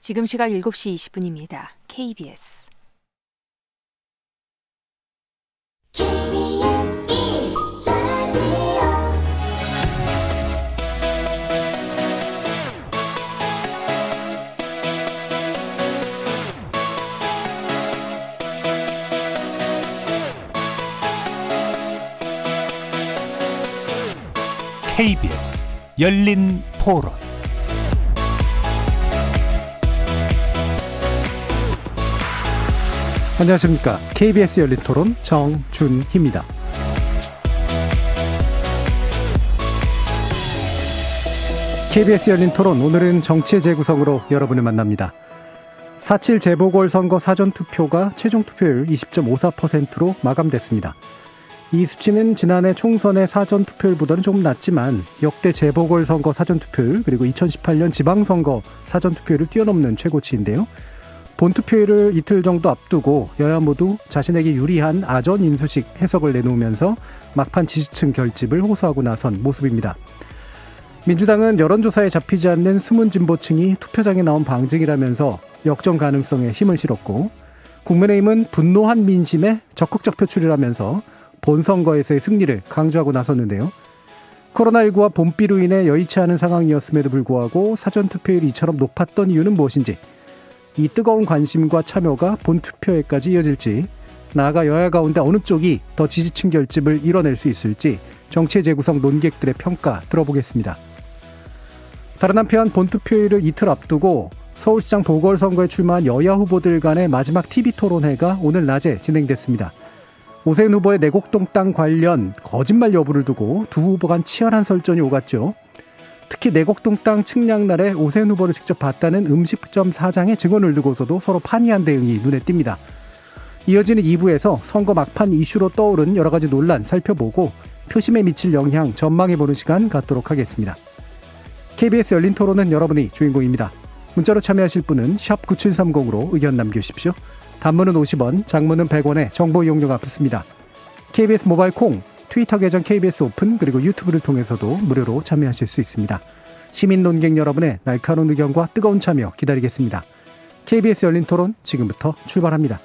지금 시각 7시 20분입니다. KBS. KBS 열린 토론. 안녕하십니까. KBS 열린 토론 정준희입니다. KBS 열린 토론, 오늘은 정치의 재구성으로 여러분을 만납니다. 4.7 재보궐선거 사전투표가 최종 투표율 20.54%로 마감됐습니다. 이 수치는 지난해 총선의 사전투표율보다는 조금 낮지만 역대 재보궐선거 사전투표율 그리고 2018년 지방선거 사전투표율을 뛰어넘는 최고치인데요. 본투표율을 이틀 정도 앞두고 여야 모두 자신에게 유리한 아전 인수식 해석을 내놓으면서 막판 지지층 결집을 호소하고 나선 모습입니다. 민주당은 여론조사에 잡히지 않는 숨은 진보층이 투표장에 나온 방증이라면서 역전 가능성에 힘을 실었고, 국민의힘은 분노한 민심에 적극적 표출이라면서 본선거에서의 승리를 강조하고 나섰는데요. 코로나19와 봄비로 인해 여의치 않은 상황이었음에도 불구하고 사전투표율이 이처럼 높았던 이유는 무엇인지, 이 뜨거운 관심과 참여가 본투표에까지 이어질지, 나아가 여야 가운데 어느 쪽이 더 지지층 결집을 이뤄낼 수 있을지 정치의 재구성 논객들의 평가 들어보겠습니다. 다른 한편 본투표율을 이틀 앞두고 서울시장 보궐선거에 출마한 여야 후보들 간의 마지막 TV토론회가 오늘 낮에 진행됐습니다. 오세훈 후보의 내곡동 땅 관련 거짓말 여부를 두고 두 후보 간 치열한 설전이 오갔죠. 특히 내곡동 땅 측량 날에 오세훈 후보를 직접 봤다는 음식점 사장의 증언을 두고서도 서로 판이한 대응이 눈에 띕니다. 이어지는 2부에서 선거 막판 이슈로 떠오른 여러 가지 논란 살펴보고 표심에 미칠 영향 전망해보는 시간 갖도록 하겠습니다. KBS 열린 토론은 여러분이 주인공입니다. 문자로 참여하실 분은 샵 9730으로 의견 남겨주십시오. 단문은 50원, 장문은 100원에 정보 이용료가 붙습니다. KBS 모바일 콩, 트위터 계정 KBS 오픈, 그리고 유튜브를 통해서도 무료로 참여하실 수 있습니다. 시민 논객 여러분의 날카로운 의견과 뜨거운 참여 기다리겠습니다. KBS 열린 토론 지금부터 출발합니다.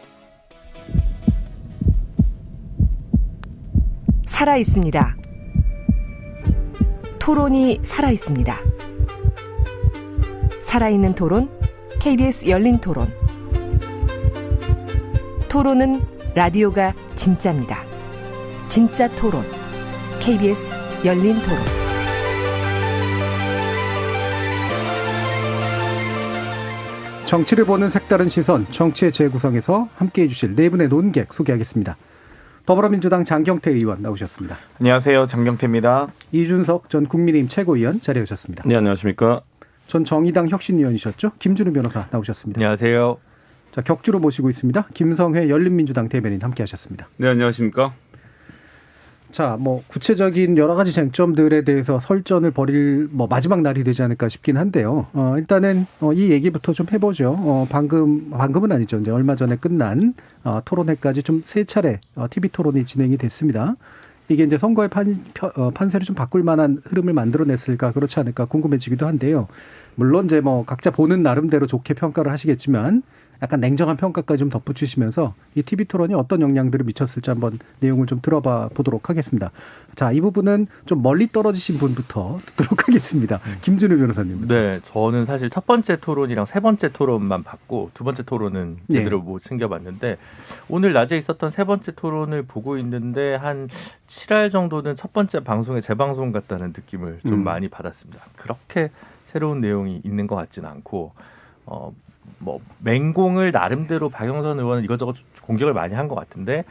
살아있습니다. 토론이 살아있습니다. 살아있는 토론, KBS 열린 토론. 토론은 라디오가 진짜입니다. 진짜 토론, KBS 열린 토론. 정치를 보는 색다른 시선, 정치의 재구성에서 함께해 주실 네 분의 논객 소개하겠습니다. 더불어민주당 장경태 의원 나오셨습니다. 안녕하세요. 장경태입니다. 이준석 전 국민의힘 최고위원 자리해 주셨습니다. 네, 안녕하십니까. 전 정의당 혁신위원이셨죠. 김준우 변호사 나오셨습니다. 안녕하세요. 자, 격주로 모시고 있습니다. 김성회 열린민주당 대변인 함께하셨습니다. 네, 안녕하십니까. 자, 구체적인 여러 가지 쟁점들에 대해서 설전을 벌일 마지막 날이 되지 않을까 싶긴 한데요. 일단은 이 얘기부터 좀 해보죠. 방금은 아니죠. 이제 얼마 전에 끝난 토론회까지 좀 세 차례 TV 토론이 진행이 됐습니다. 이게 이제 선거의 판세를 좀 바꿀 만한 흐름을 만들어냈을까, 그렇지 않을까 궁금해지기도 한데요. 물론 이제 각자 보는 나름대로 좋게 평가를 하시겠지만 약간 냉정한 평가까지 좀 덧붙이시면서 이 TV 토론이 어떤 영향들을 미쳤을지 한번 내용을 좀 들어봐 보도록 하겠습니다. 자, 이 부분은 좀 멀리 떨어지신 분부터 듣도록 하겠습니다. 김준우 변호사님. 네, 저는 사실 첫 번째 토론이랑 세 번째 토론만 봤고 두 번째 토론은 제대로 못 챙겨봤는데, 오늘 낮에 있었던 세 번째 토론을 보고 있는데 한 7할 정도는 첫 번째 방송의 재방송 같다는 느낌을 좀 많이 받았습니다. 그렇게 새로운 내용이 있는 것 같지는 않고, 맹공을 나름대로 박영선 의원은 이것저것 공격을 많이 한 것 같은데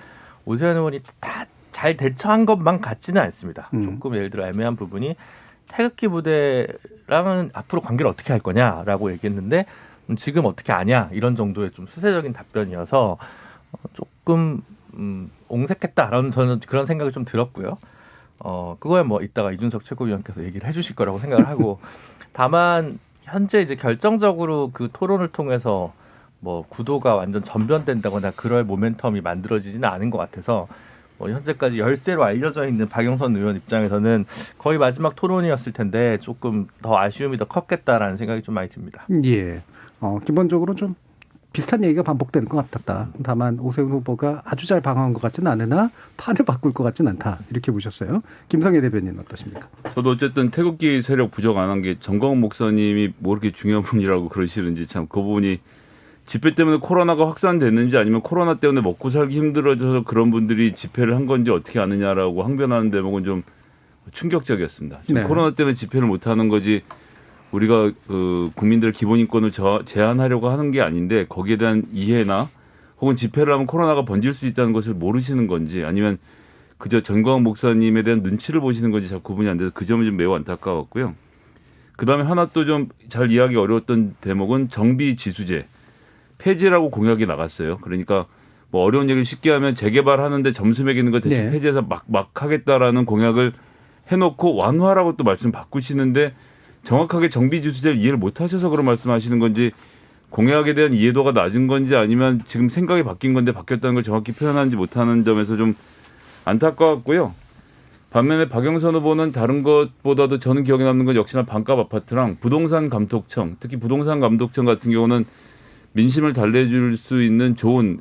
오세훈 의원이 다 잘 대처한 것만 같지는 않습니다. 조금 예를 들어 애매한 부분이 태극기 부대랑은 앞으로 관계를 어떻게 할 거냐라고 얘기했는데 지금 어떻게 아냐 이런 정도의 좀 수세적인 답변이어서 조금 옹색했다라는 저는 그런 생각이 좀 들었고요. 그거야 이따가 이준석 최고위원께서 얘기를 해주실 거라고 생각을 하고, 다만 현재 이제 결정적으로 그 토론을 통해서 구도가 완전 전변된다거나 그럴 모멘텀이 만들어지지는 않은 것 같아서 현재까지 열세로 알려져 있는 박영선 의원 입장에서는 거의 마지막 토론이었을 텐데 조금 더 아쉬움이 더 컸겠다라는 생각이 좀 많이 듭니다. 예. 기본적으로 좀 비슷한 얘기가 반복되는 것 같았다. 다만 오세훈 후보가 아주 잘 방어한 것 같지는 않으나 판을 바꿀 것 같지는 않다. 이렇게 보셨어요. 김성애 대변인 어떠십니까? 저도 어쨌든 태극기 세력 부족 안 한 게 정광훈 목사님이 뭐 이렇게 중요한 분이라고 그러시는지 참 그 부분이 집회 때문에 코로나가 확산됐는지 아니면 코로나 때문에 먹고 살기 힘들어져서 그런 분들이 집회를 한 건지 어떻게 아느냐라고 항변하는 대목은 좀 충격적이었습니다. 지금 네. 코로나 때문에 집회를 못 하는 거지 우리가 그 국민들 기본 인권을 제한하려고 하는 게 아닌데 거기에 대한 이해나 혹은 집회를 하면 코로나가 번질 수 있다는 것을 모르시는 건지 아니면 그저 정광훈 목사님에 대한 눈치를 보시는 건지 잘 구분이 안 돼서 그 점은 좀 매우 안타까웠고요. 그다음에 하나 또 좀 잘 이해하기 어려웠던 대목은 정비 지수제 폐지라고 공약이 나갔어요. 그러니까 뭐 어려운 얘기를 쉽게 하면 재개발하는데 점수 매기는 거 대신 네. 폐지해서 막 하겠다라는 공약을 해놓고 완화라고 또 말씀 바꾸시는데 정확하게 정비 지수제를 이해를 못 하셔서 그런 말씀하시는 건지 공약에 대한 이해도가 낮은 건지 아니면 지금 생각이 바뀐 건데 바뀌었다는 걸 정확히 표현하지 못하는 점에서 좀 안타까웠고요. 반면에 박영선 후보는 다른 것보다도 저는 기억에 남는 건 역시나 반값 아파트랑 부동산 감독청, 특히 부동산 감독청 같은 경우는 민심을 달래줄 수 있는 좋은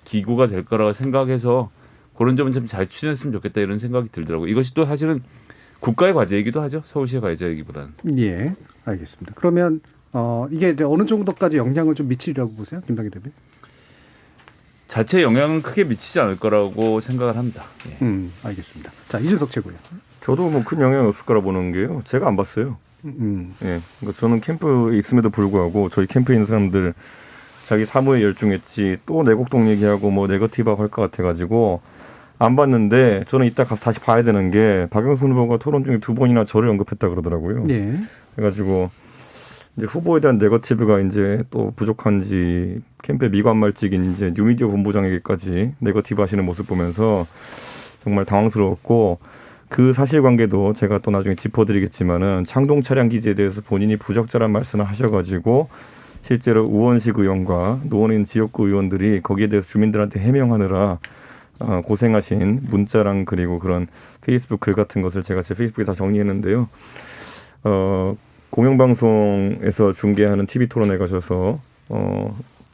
기구가 될 거라고 생각해서 그런 점은 좀 잘 추진했으면 좋겠다 이런 생각이 들더라고요. 이것이 또 사실은 국가의 과제이기도 하죠. 서울시의 과제이기보다는. 예, 알겠습니다. 그러면 이게 이제 어느 정도까지 영향을 좀 미치리라고 보세요, 김성애 대변인? 자체 영향은 크게 미치지 않을 거라고 생각을 합니다. 예. 알겠습니다. 자, 이준석 최고요. 저도 뭐 큰 영향이 없을 거라 보는 게요. 제가 안 봤어요. 예, 그러니까 저는 캠프에 있음에도 불구하고 저희 캠프에 있는 사람들 자기 사무에 열중했지 또 내곡동 얘기하고 뭐 네거티브하고 할 것 같아가지고 안 봤는데 저는 이따 가서 다시 봐야 되는 게 박영선 후보가 토론 중에 2번이나 저를 언급했다 그러더라고요. 예. 그래가지고 이제 후보에 대한 네거티브가 이제 또 부족한지 캠프의 미관말직인 이제 뉴미디어 본부장에게까지 네거티브 하시는 모습 보면서 정말 당황스러웠고 그 사실관계도 제가 또 나중에 짚어드리겠지만은 창동 차량 기지에 대해서 본인이 부적절한 말씀을 하셔가지고 실제로 우원식 의원과 노원인 지역구 의원들이 거기에 대해서 주민들한테 해명하느라 고생하신 문자랑 그리고 그런 페이스북 글 같은 것을 제가 제 페이스북에 다 정리했는데요. 공영방송에서 중계하는 TV 토론에 가셔서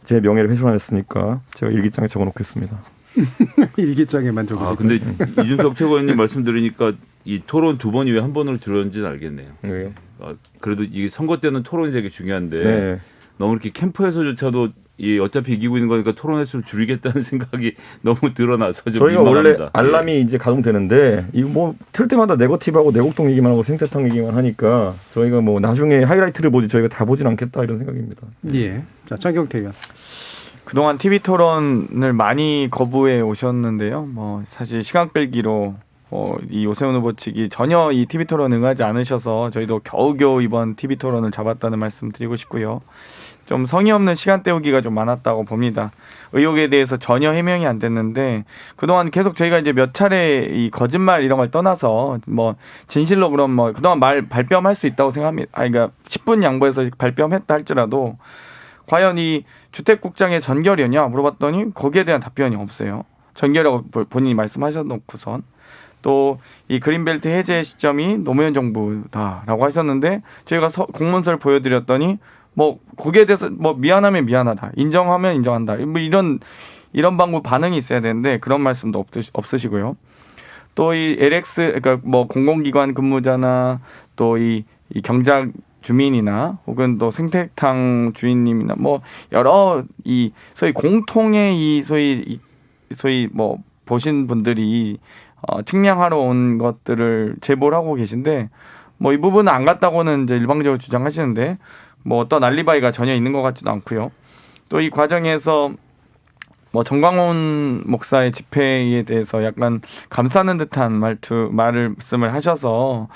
제 명예를 훼손했으니까 제가 일기장에 적어놓겠습니다. 일기장에만 적으시고. 근데 이준석 최고위원님 말씀 들으니까 이 토론 2번 이외에 한 번으로 들었는지는 알겠네요. 네. 그래도 이게 선거 때는 토론이 되게 중요한데 네. 너무 이렇게 캠프에서조차도 이 어차피 이기고 있는 거니까 토론 횟수를 줄이겠다는 생각이 너무 드러나서 좀 저희가 민망합니다. 원래 알람이 이제 가동되는데 이거 뭐 틀 때마다 네거티브하고 내곡동 얘기만 하고 생태탕 얘기만 하니까 저희가 뭐 나중에 하이라이트를 보지 저희가 다 보진 않겠다 이런 생각입니다. 예. 자, 장경태 의원. 그동안 TV 토론을 많이 거부해 오셨는데요. 뭐 사실 시간 끌기로 이 오세훈 후보 측이 전혀 이 TV 토론 응하지 않으셔서 저희도 겨우겨우 이번 TV 토론을 잡았다는 말씀 드리고 싶고요. 좀 성의 없는 시간 때우기가 좀 많았다고 봅니다. 의혹에 대해서 전혀 해명이 안 됐는데 그동안 계속 저희가 이제 몇 차례 이 거짓말 이런 걸 떠나서 뭐 진실로 그럼 뭐 그동안 발뺌할 수 있다고 생각합니다. 그러니까 10분 양보해서 발뺌했다 할지라도 과연 이 주택국장의 전결이냐 물어봤더니 거기에 대한 답변이 없어요. 전결이라고 본인이 말씀하셔놓고선 또 이 그린벨트 해제 시점이 노무현 정부다라고 하셨는데 저희가 공문서를 보여드렸더니 뭐 거기에 대해서 뭐 미안하면 미안하다, 인정하면 인정한다, 뭐 이런 방법 반응이 있어야 되는데 그런 말씀도 없으시고요. 또 이 LX 그러니까 뭐 공공기관 근무자나 또 이 경작 주민이나 혹은 또 생태탕 주인님이나 뭐 여러 이 소위 공통의 이 소위 뭐 보신 분들이 측량하러 온 것들을 제보를 하고 계신데 뭐 이 부분은 안 갔다고는 이제 일방적으로 주장하시는데 뭐 어떤 알리바이가 전혀 있는 것 같지도 않고요. 또 이 과정에서 뭐 정광훈 목사의 집회에 대해서 약간 감싸는 듯한 말씀을 하셔서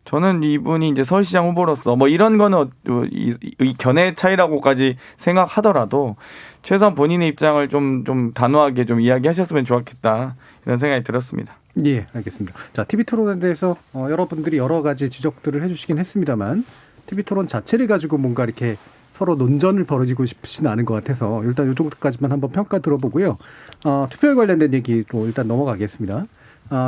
저는 이분이 이제 서울시장 후보로서 뭐 이런 거는 이 견해 차이라고까지 생각하더라도 최소한 본인의 입장을 좀 단호하게 좀 이야기하셨으면 좋았겠다 이런 생각이 들었습니다. 예, 알겠습니다. 자, TV 토론에 대해서 여러분들이 여러 가지 지적들을 해주시긴 했습니다만 TV 토론 자체를 가지고 뭔가 이렇게 서로 논전을 벌어지고 싶지는 않은 것 같아서 일단 이 정도까지만 한번 평가 들어보고요. 투표에 관련된 얘기로 일단 넘어가겠습니다.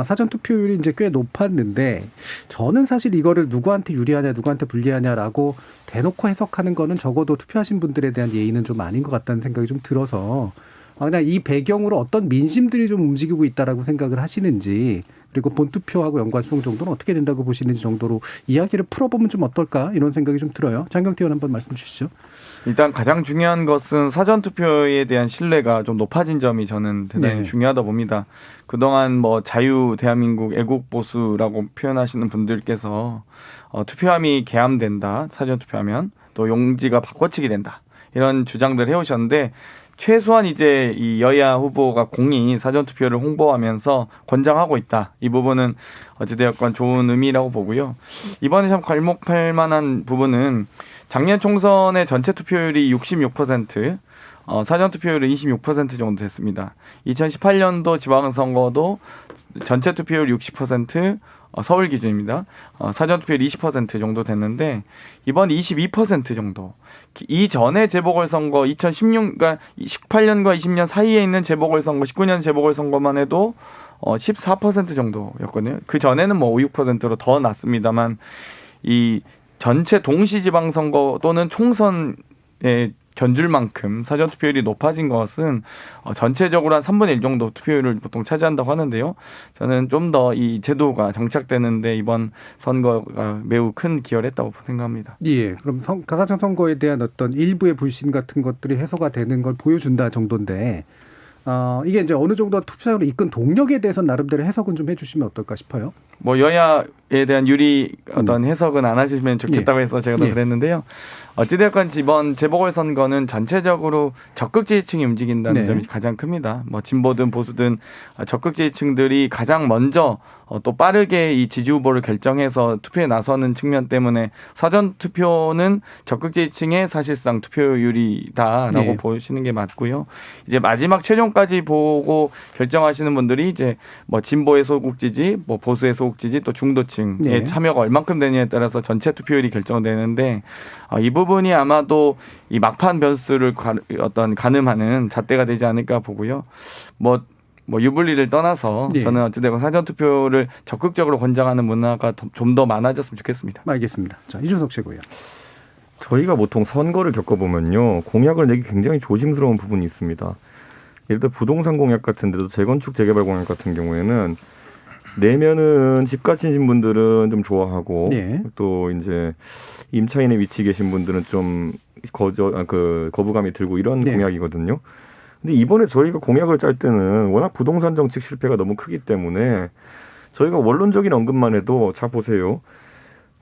사전 투표율이 이제 꽤 높았는데 저는 사실 이거를 누구한테 유리하냐 누구한테 불리하냐라고 대놓고 해석하는 거는 적어도 투표하신 분들에 대한 예의는 좀 아닌 것 같다는 생각이 좀 들어서 그냥 이 배경으로 어떤 민심들이 좀 움직이고 있다라고 생각을 하시는지 그리고 본투표하고 연관성 정도는 어떻게 된다고 보시는지 정도로 이야기를 풀어보면 좀 어떨까 이런 생각이 좀 들어요. 장경태 의원 한번 말씀 주시죠. 일단 가장 중요한 것은 사전투표에 대한 신뢰가 좀 높아진 점이 저는 대단히 중요하다 봅니다. 그동안 뭐 자유 대한민국 애국보수라고 표현하시는 분들께서 투표함이 개함된다. 사전투표하면 또 용지가 바꿔치기 된다. 이런 주장들 해오셨는데 최소한 이제 이 여야 후보가 공히 사전투표를 홍보하면서 권장하고 있다. 이 부분은 어찌되었건 좋은 의미라고 보고요. 이번에 참 괄목할 만한 부분은 작년 총선의 전체 투표율이 66%, 사전 투표율은 26% 정도 됐습니다. 2018년도 지방선거도 전체 투표율 60%, 서울 기준입니다. 사전 투표율 20% 정도 됐는데 이번 22% 정도. 이전에 재보궐선거 2016, 18년과 20년 사이에 있는 재보궐선거, 19년 재보궐선거만 해도 14% 정도였거든요. 그 전에는 뭐 5, 6%로 더 낮습니다만 이 전체 동시지방선거 또는 총선에 견줄 만큼 사전투표율이 높아진 것은 전체적으로 한 3분의 1 정도 투표율을 보통 차지한다고 하는데요. 저는 좀 더 이 제도가 정착되는데 이번 선거가 매우 큰 기여를 했다고 생각합니다. 예, 그럼 가산점 선거에 대한 어떤 일부의 불신 같은 것들이 해소가 되는 걸 보여준다 정도인데 이게 이제 어느 정도 투표장으로 이끈 동력에 대해서 나름대로 해석은 좀 해주시면 어떨까 싶어요. 뭐 여야에 대한 유리 어떤 해석은 안 하시면 좋겠다고 해서 제가 더 그랬는데요. 어찌되었건 이번 재보궐선거는 전체적으로 적극 지지층이 움직인다는 점이 가장 큽니다. 뭐 진보든 보수든 적극 지지층들이 가장 먼저 또 빠르게 이 지지 후보를 결정해서 투표에 나서는 측면 때문에 사전 투표는 적극 지지층의 사실상 투표율이다라고 보시는 게 맞고요. 이제 마지막 최종까지 보고 결정하시는 분들이 이제 뭐 진보의 소극 지지, 뭐 보수의 소극 지지, 또 중도층의 참여가 얼만큼 되느냐에 따라서 전체 투표율이 결정되는데 이 부분이 아마도 이 막판 변수를 어떤 가늠하는 잣대가 되지 않을까 보고요. 뭐 유불리를 떠나서 저는 어찌되건 사전투표를 적극적으로 권장하는 문화가 좀 더 많아졌으면 좋겠습니다. 알겠습니다. 자, 이준석 최고위원. 저희가 보통 선거를 겪어보면요. 공약을 내기 굉장히 조심스러운 부분이 있습니다. 예를 들어 부동산 공약 같은 데도 재건축 재개발 공약 같은 경우에는 내면은 집 가지신 분들은 좀 좋아하고 또 이제 임차인의 위치에 계신 분들은 좀 거부감이 들고 이런 공약이거든요. 근데 이번에 저희가 공약을 짤 때는 워낙 부동산 정책 실패가 너무 크기 때문에 저희가 원론적인 언급만 해도 자 보세요.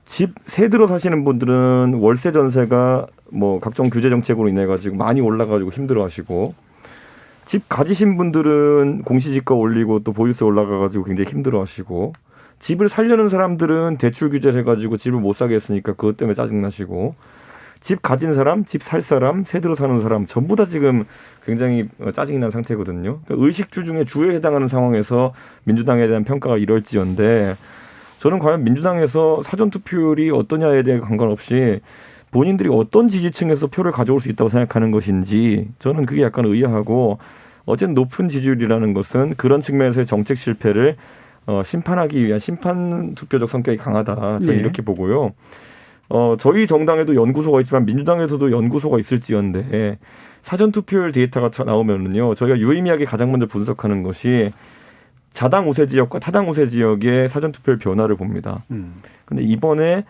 집 새 들어 사시는 분들은 월세 전세가 뭐 각종 규제 정책으로 인해 가지고 많이 올라가지고 힘들어하시고 집 가지신 분들은 공시지가 올리고 또 보유세 올라가가지고 굉장히 힘들어하시고 집을 살려는 사람들은 대출 규제를 해가지고 집을 못 사게 했으니까 그것 때문에 짜증나시고 집 가진 사람, 집 살 사람, 새 들어 사는 사람 전부 다 지금 굉장히 짜증이 난 상태거든요. 그러니까 의식주 중에 주에 해당하는 상황에서 민주당에 대한 평가가 이럴지언데 저는 과연 민주당에서 사전투표율이 어떠냐에 대해 관계없이 본인들이 어떤 지지층에서 표를 가져올 수 있다고 생각하는 것인지 저는 그게 약간 의아하고 어쨌든 높은 지지율이라는 것은 그런 측면에서의 정책 실패를 심판하기 위한 심판 투표적 성격이 강하다. 저는 이렇게 보고요. 저희 정당에도 연구소가 있지만 민주당에서도 연구소가 있을지언데 사전투표율 데이터가 나오면은요. 저희가 유의미하게 가장 먼저 분석하는 것이 자당 우세 지역과 타당 우세 지역의 사전투표율 변화를 봅니다. 근데 이번에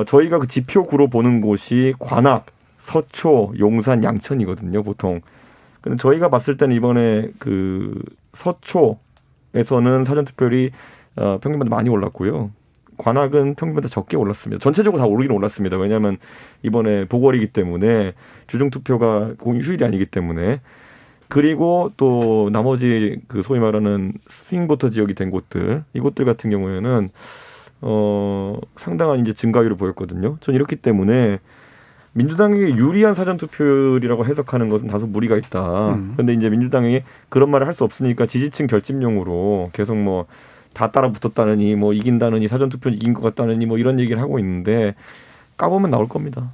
저희가 그 지표구로 보는 곳이 관악, 서초, 용산, 양천이거든요, 보통. 근데 저희가 봤을 때는 이번에 그 서초에서는 사전투표율이 평균보다 많이 올랐고요. 관악은 평균보다 적게 올랐습니다. 전체적으로 다 오르긴 올랐습니다. 왜냐하면 이번에 보궐이기 때문에 주중투표가 공휴일이 아니기 때문에. 그리고 또 나머지 그 소위 말하는 스윙보터 지역이 된 곳들, 이곳들 같은 경우에는 상당한 이제 증가율을 보였거든요. 전 이렇기 때문에 민주당에게 유리한 사전투표율이라고 해석하는 것은 다소 무리가 있다. 그런데 이제 민주당이 그런 말을 할 수 없으니까 지지층 결집용으로 계속 뭐 다 따라 붙었다느니 뭐 이긴다느니 사전투표 이긴 것 같다느니 뭐 이런 얘기를 하고 있는데 까보면 나올 겁니다.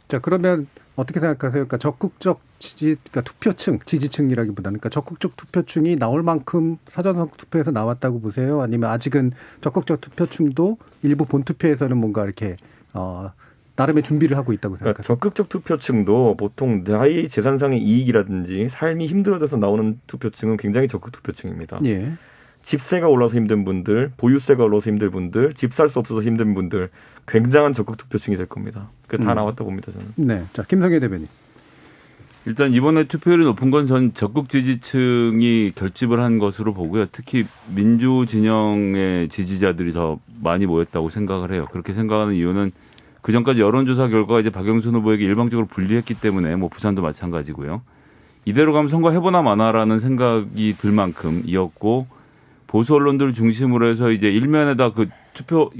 자, 그러면 어떻게 생각하세요? 그러니까 적극적 그러니까 투표층, 지지층이라기보다는 그러니까 적극적 투표층이 나올 만큼 사전 투표에서 나왔다고 보세요? 아니면 아직은 적극적 투표층도 일부 본투표에서는 뭔가 이렇게 나름의 준비를 하고 있다고 그러니까 생각하세요? 적극적 투표층도 보통 나의 재산상의 이익이라든지 삶이 힘들어져서 나오는 투표층은 굉장히 적극 투표층입니다. 예. 집세가 올라서 힘든 분들, 보유세가 올라서 힘든 분들, 집 살 수 없어서 힘든 분들 굉장한 적극 투표층이 될 겁니다. 그게 다 나왔다 봅니다, 저는. 네. 자, 김성애 대변인. 일단 이번에 투표율이 높은 건 전 적극 지지층이 결집을 한 것으로 보고요. 특히 민주 진영의 지지자들이 더 많이 모였다고 생각을 해요. 그렇게 생각하는 이유는 그전까지 여론조사 결과가 이제 박영선 후보에게 일방적으로 불리했기 때문에 뭐 부산도 마찬가지고요. 이대로 가면 선거 해보나 마나라는 생각이 들 만큼이었고 보수 언론들 중심으로 해서 이제 일면에다 그 투표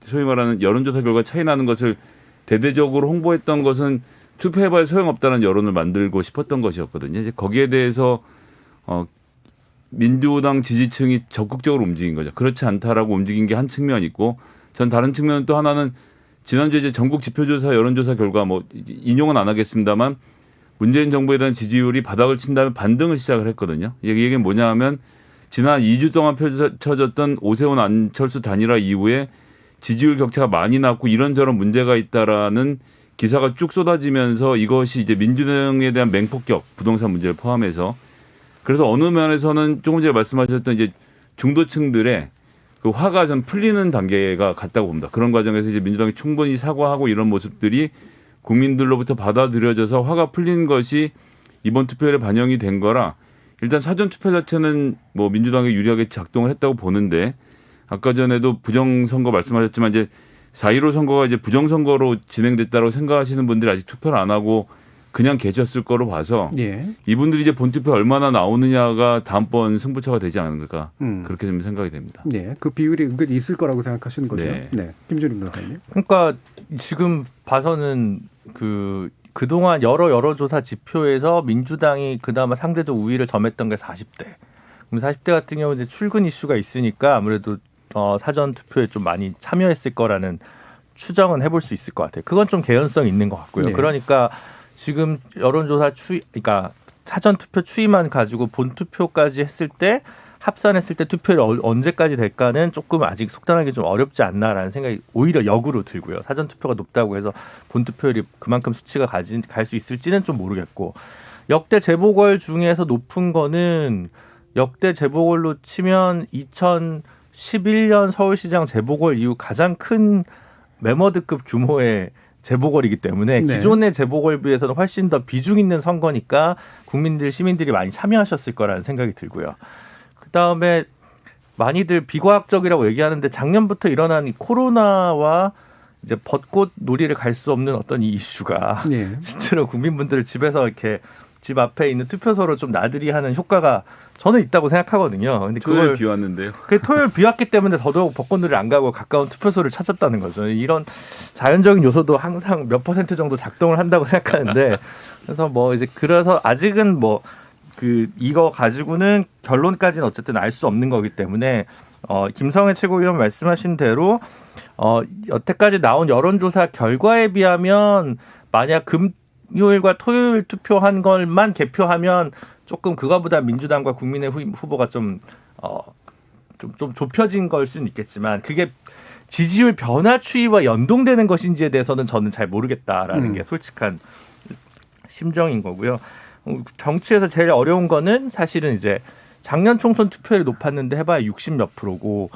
소위 말하는 여론조사 결과 차이 나는 것을 대대적으로 홍보했던 것은 투표해봐야 소용없다는 여론을 만들고 싶었던 것이었거든요. 이제 거기에 대해서 민주당 지지층이 적극적으로 움직인 거죠. 그렇지 않다라고 움직인 게 한 측면이 있고 전 다른 측면은 또 하나는 지난주에 이제 전국 지표조사 여론조사 결과 뭐 인용은 안 하겠습니다만 문재인 정부에 대한 지지율이 바닥을 친 다음에 반등을 시작을 했거든요. 이게 뭐냐 하면 지난 2주 동안 펼쳐졌던 오세훈 안철수 단일화 이후에 지지율 격차가 많이 났고 이런저런 문제가 있다라는 기사가 쭉 쏟아지면서 이것이 이제 민주당에 대한 맹폭격 부동산 문제를 포함해서 그래서 어느 면에서는 조금 전에 말씀하셨던 이제 중도층들의 그 화가 좀 풀리는 단계가 갔다고 봅니다. 그런 과정에서 이제 민주당이 충분히 사과하고 이런 모습들이 국민들로부터 받아들여져서 화가 풀린 것이 이번 투표율에 반영이 된 거라 일단 사전 투표 자체는 뭐 민주당에 유리하게 작동을 했다고 보는데 아까 전에도 부정선거 말씀하셨지만 이제 4.15 선거가 이제 부정선거로 진행됐다고 생각하시는 분들이 아직 투표를 안 하고 그냥 계셨을 거로 봐서 예. 이분들이 이제 본투표 얼마나 나오느냐가 다음번 승부처가 되지 않을까 그렇게 좀 생각이 됩니다. 네, 그 비율이 은근히 있을 거라고 생각하시는 거죠. 네. 네, 김준임 변호사님. 그러니까 지금 봐서는 그동안 여론조사 지표에서 민주당이 그나마 상대적 우위를 점했던 게 40대. 그럼 40대 같은 경우 이제 출근 이슈가 있으니까 아무래도 사전 투표에 좀 많이 참여했을 거라는 추정은 해볼 수 있을 것 같아요. 그건 좀 개연성 있는 것 같고요. 네. 그러니까 지금 여론조사 그러니까 사전 투표 추이만 가지고 본 투표까지 했을 때 합산했을 때 투표율이 언제까지 될까는 조금 아직 속단하기 좀 어렵지 않나라는 생각이 오히려 역으로 들고요. 사전 투표가 높다고 해서 본 투표율이 그만큼 수치가 갈 수 있을지는 좀 모르겠고 역대 재보궐 중에서 높은 거는 역대 재보궐로 치면 2011년 서울시장 재보궐 이후 가장 큰 메머드급 규모의 재보궐이기 때문에 네. 기존의 재보궐 비해서는 훨씬 더 비중 있는 선거니까 시민들이 많이 참여하셨을 거라는 생각이 들고요. 그다음에 많이들 비과학적이라고 얘기하는데 작년부터 일어난 이 코로나와 이제 벚꽃 놀이를 갈 수 없는 어떤 이 이슈가 네. 실제로 국민분들을 집에서 이렇게 집 앞에 있는 투표소로 좀 나들이 하는 효과가 저는 있다고 생각하거든요. 근데 토요일 비왔는데요. 토요일 비왔기 때문에 더더욱 벚꽃놀이를 안 가고 가까운 투표소를 찾았다는 거죠. 이런 자연적인 요소도 항상 몇 % 정도 작동을 한다고 생각하는데 그래서 아직은 이거 가지고는 결론까지는 어쨌든 알 수 없는 거기 때문에 김성애 최고위원 말씀하신 대로 여태까지 나온 여론조사 결과에 비하면 만약 금요일과 토요일 투표한 것만 개표하면 조금 그거보다 민주당과 국민의힘 후보가 좀 좁혀진 걸 수는 있겠지만 그게 지지율 변화 추이와 연동되는 것인지에 대해서는 저는 잘 모르겠다라는 게 솔직한 심정인 거고요. 정치에서 제일 어려운 거는 사실은 이제 작년 총선 투표율이 높았는데 해봐야 60몇 %고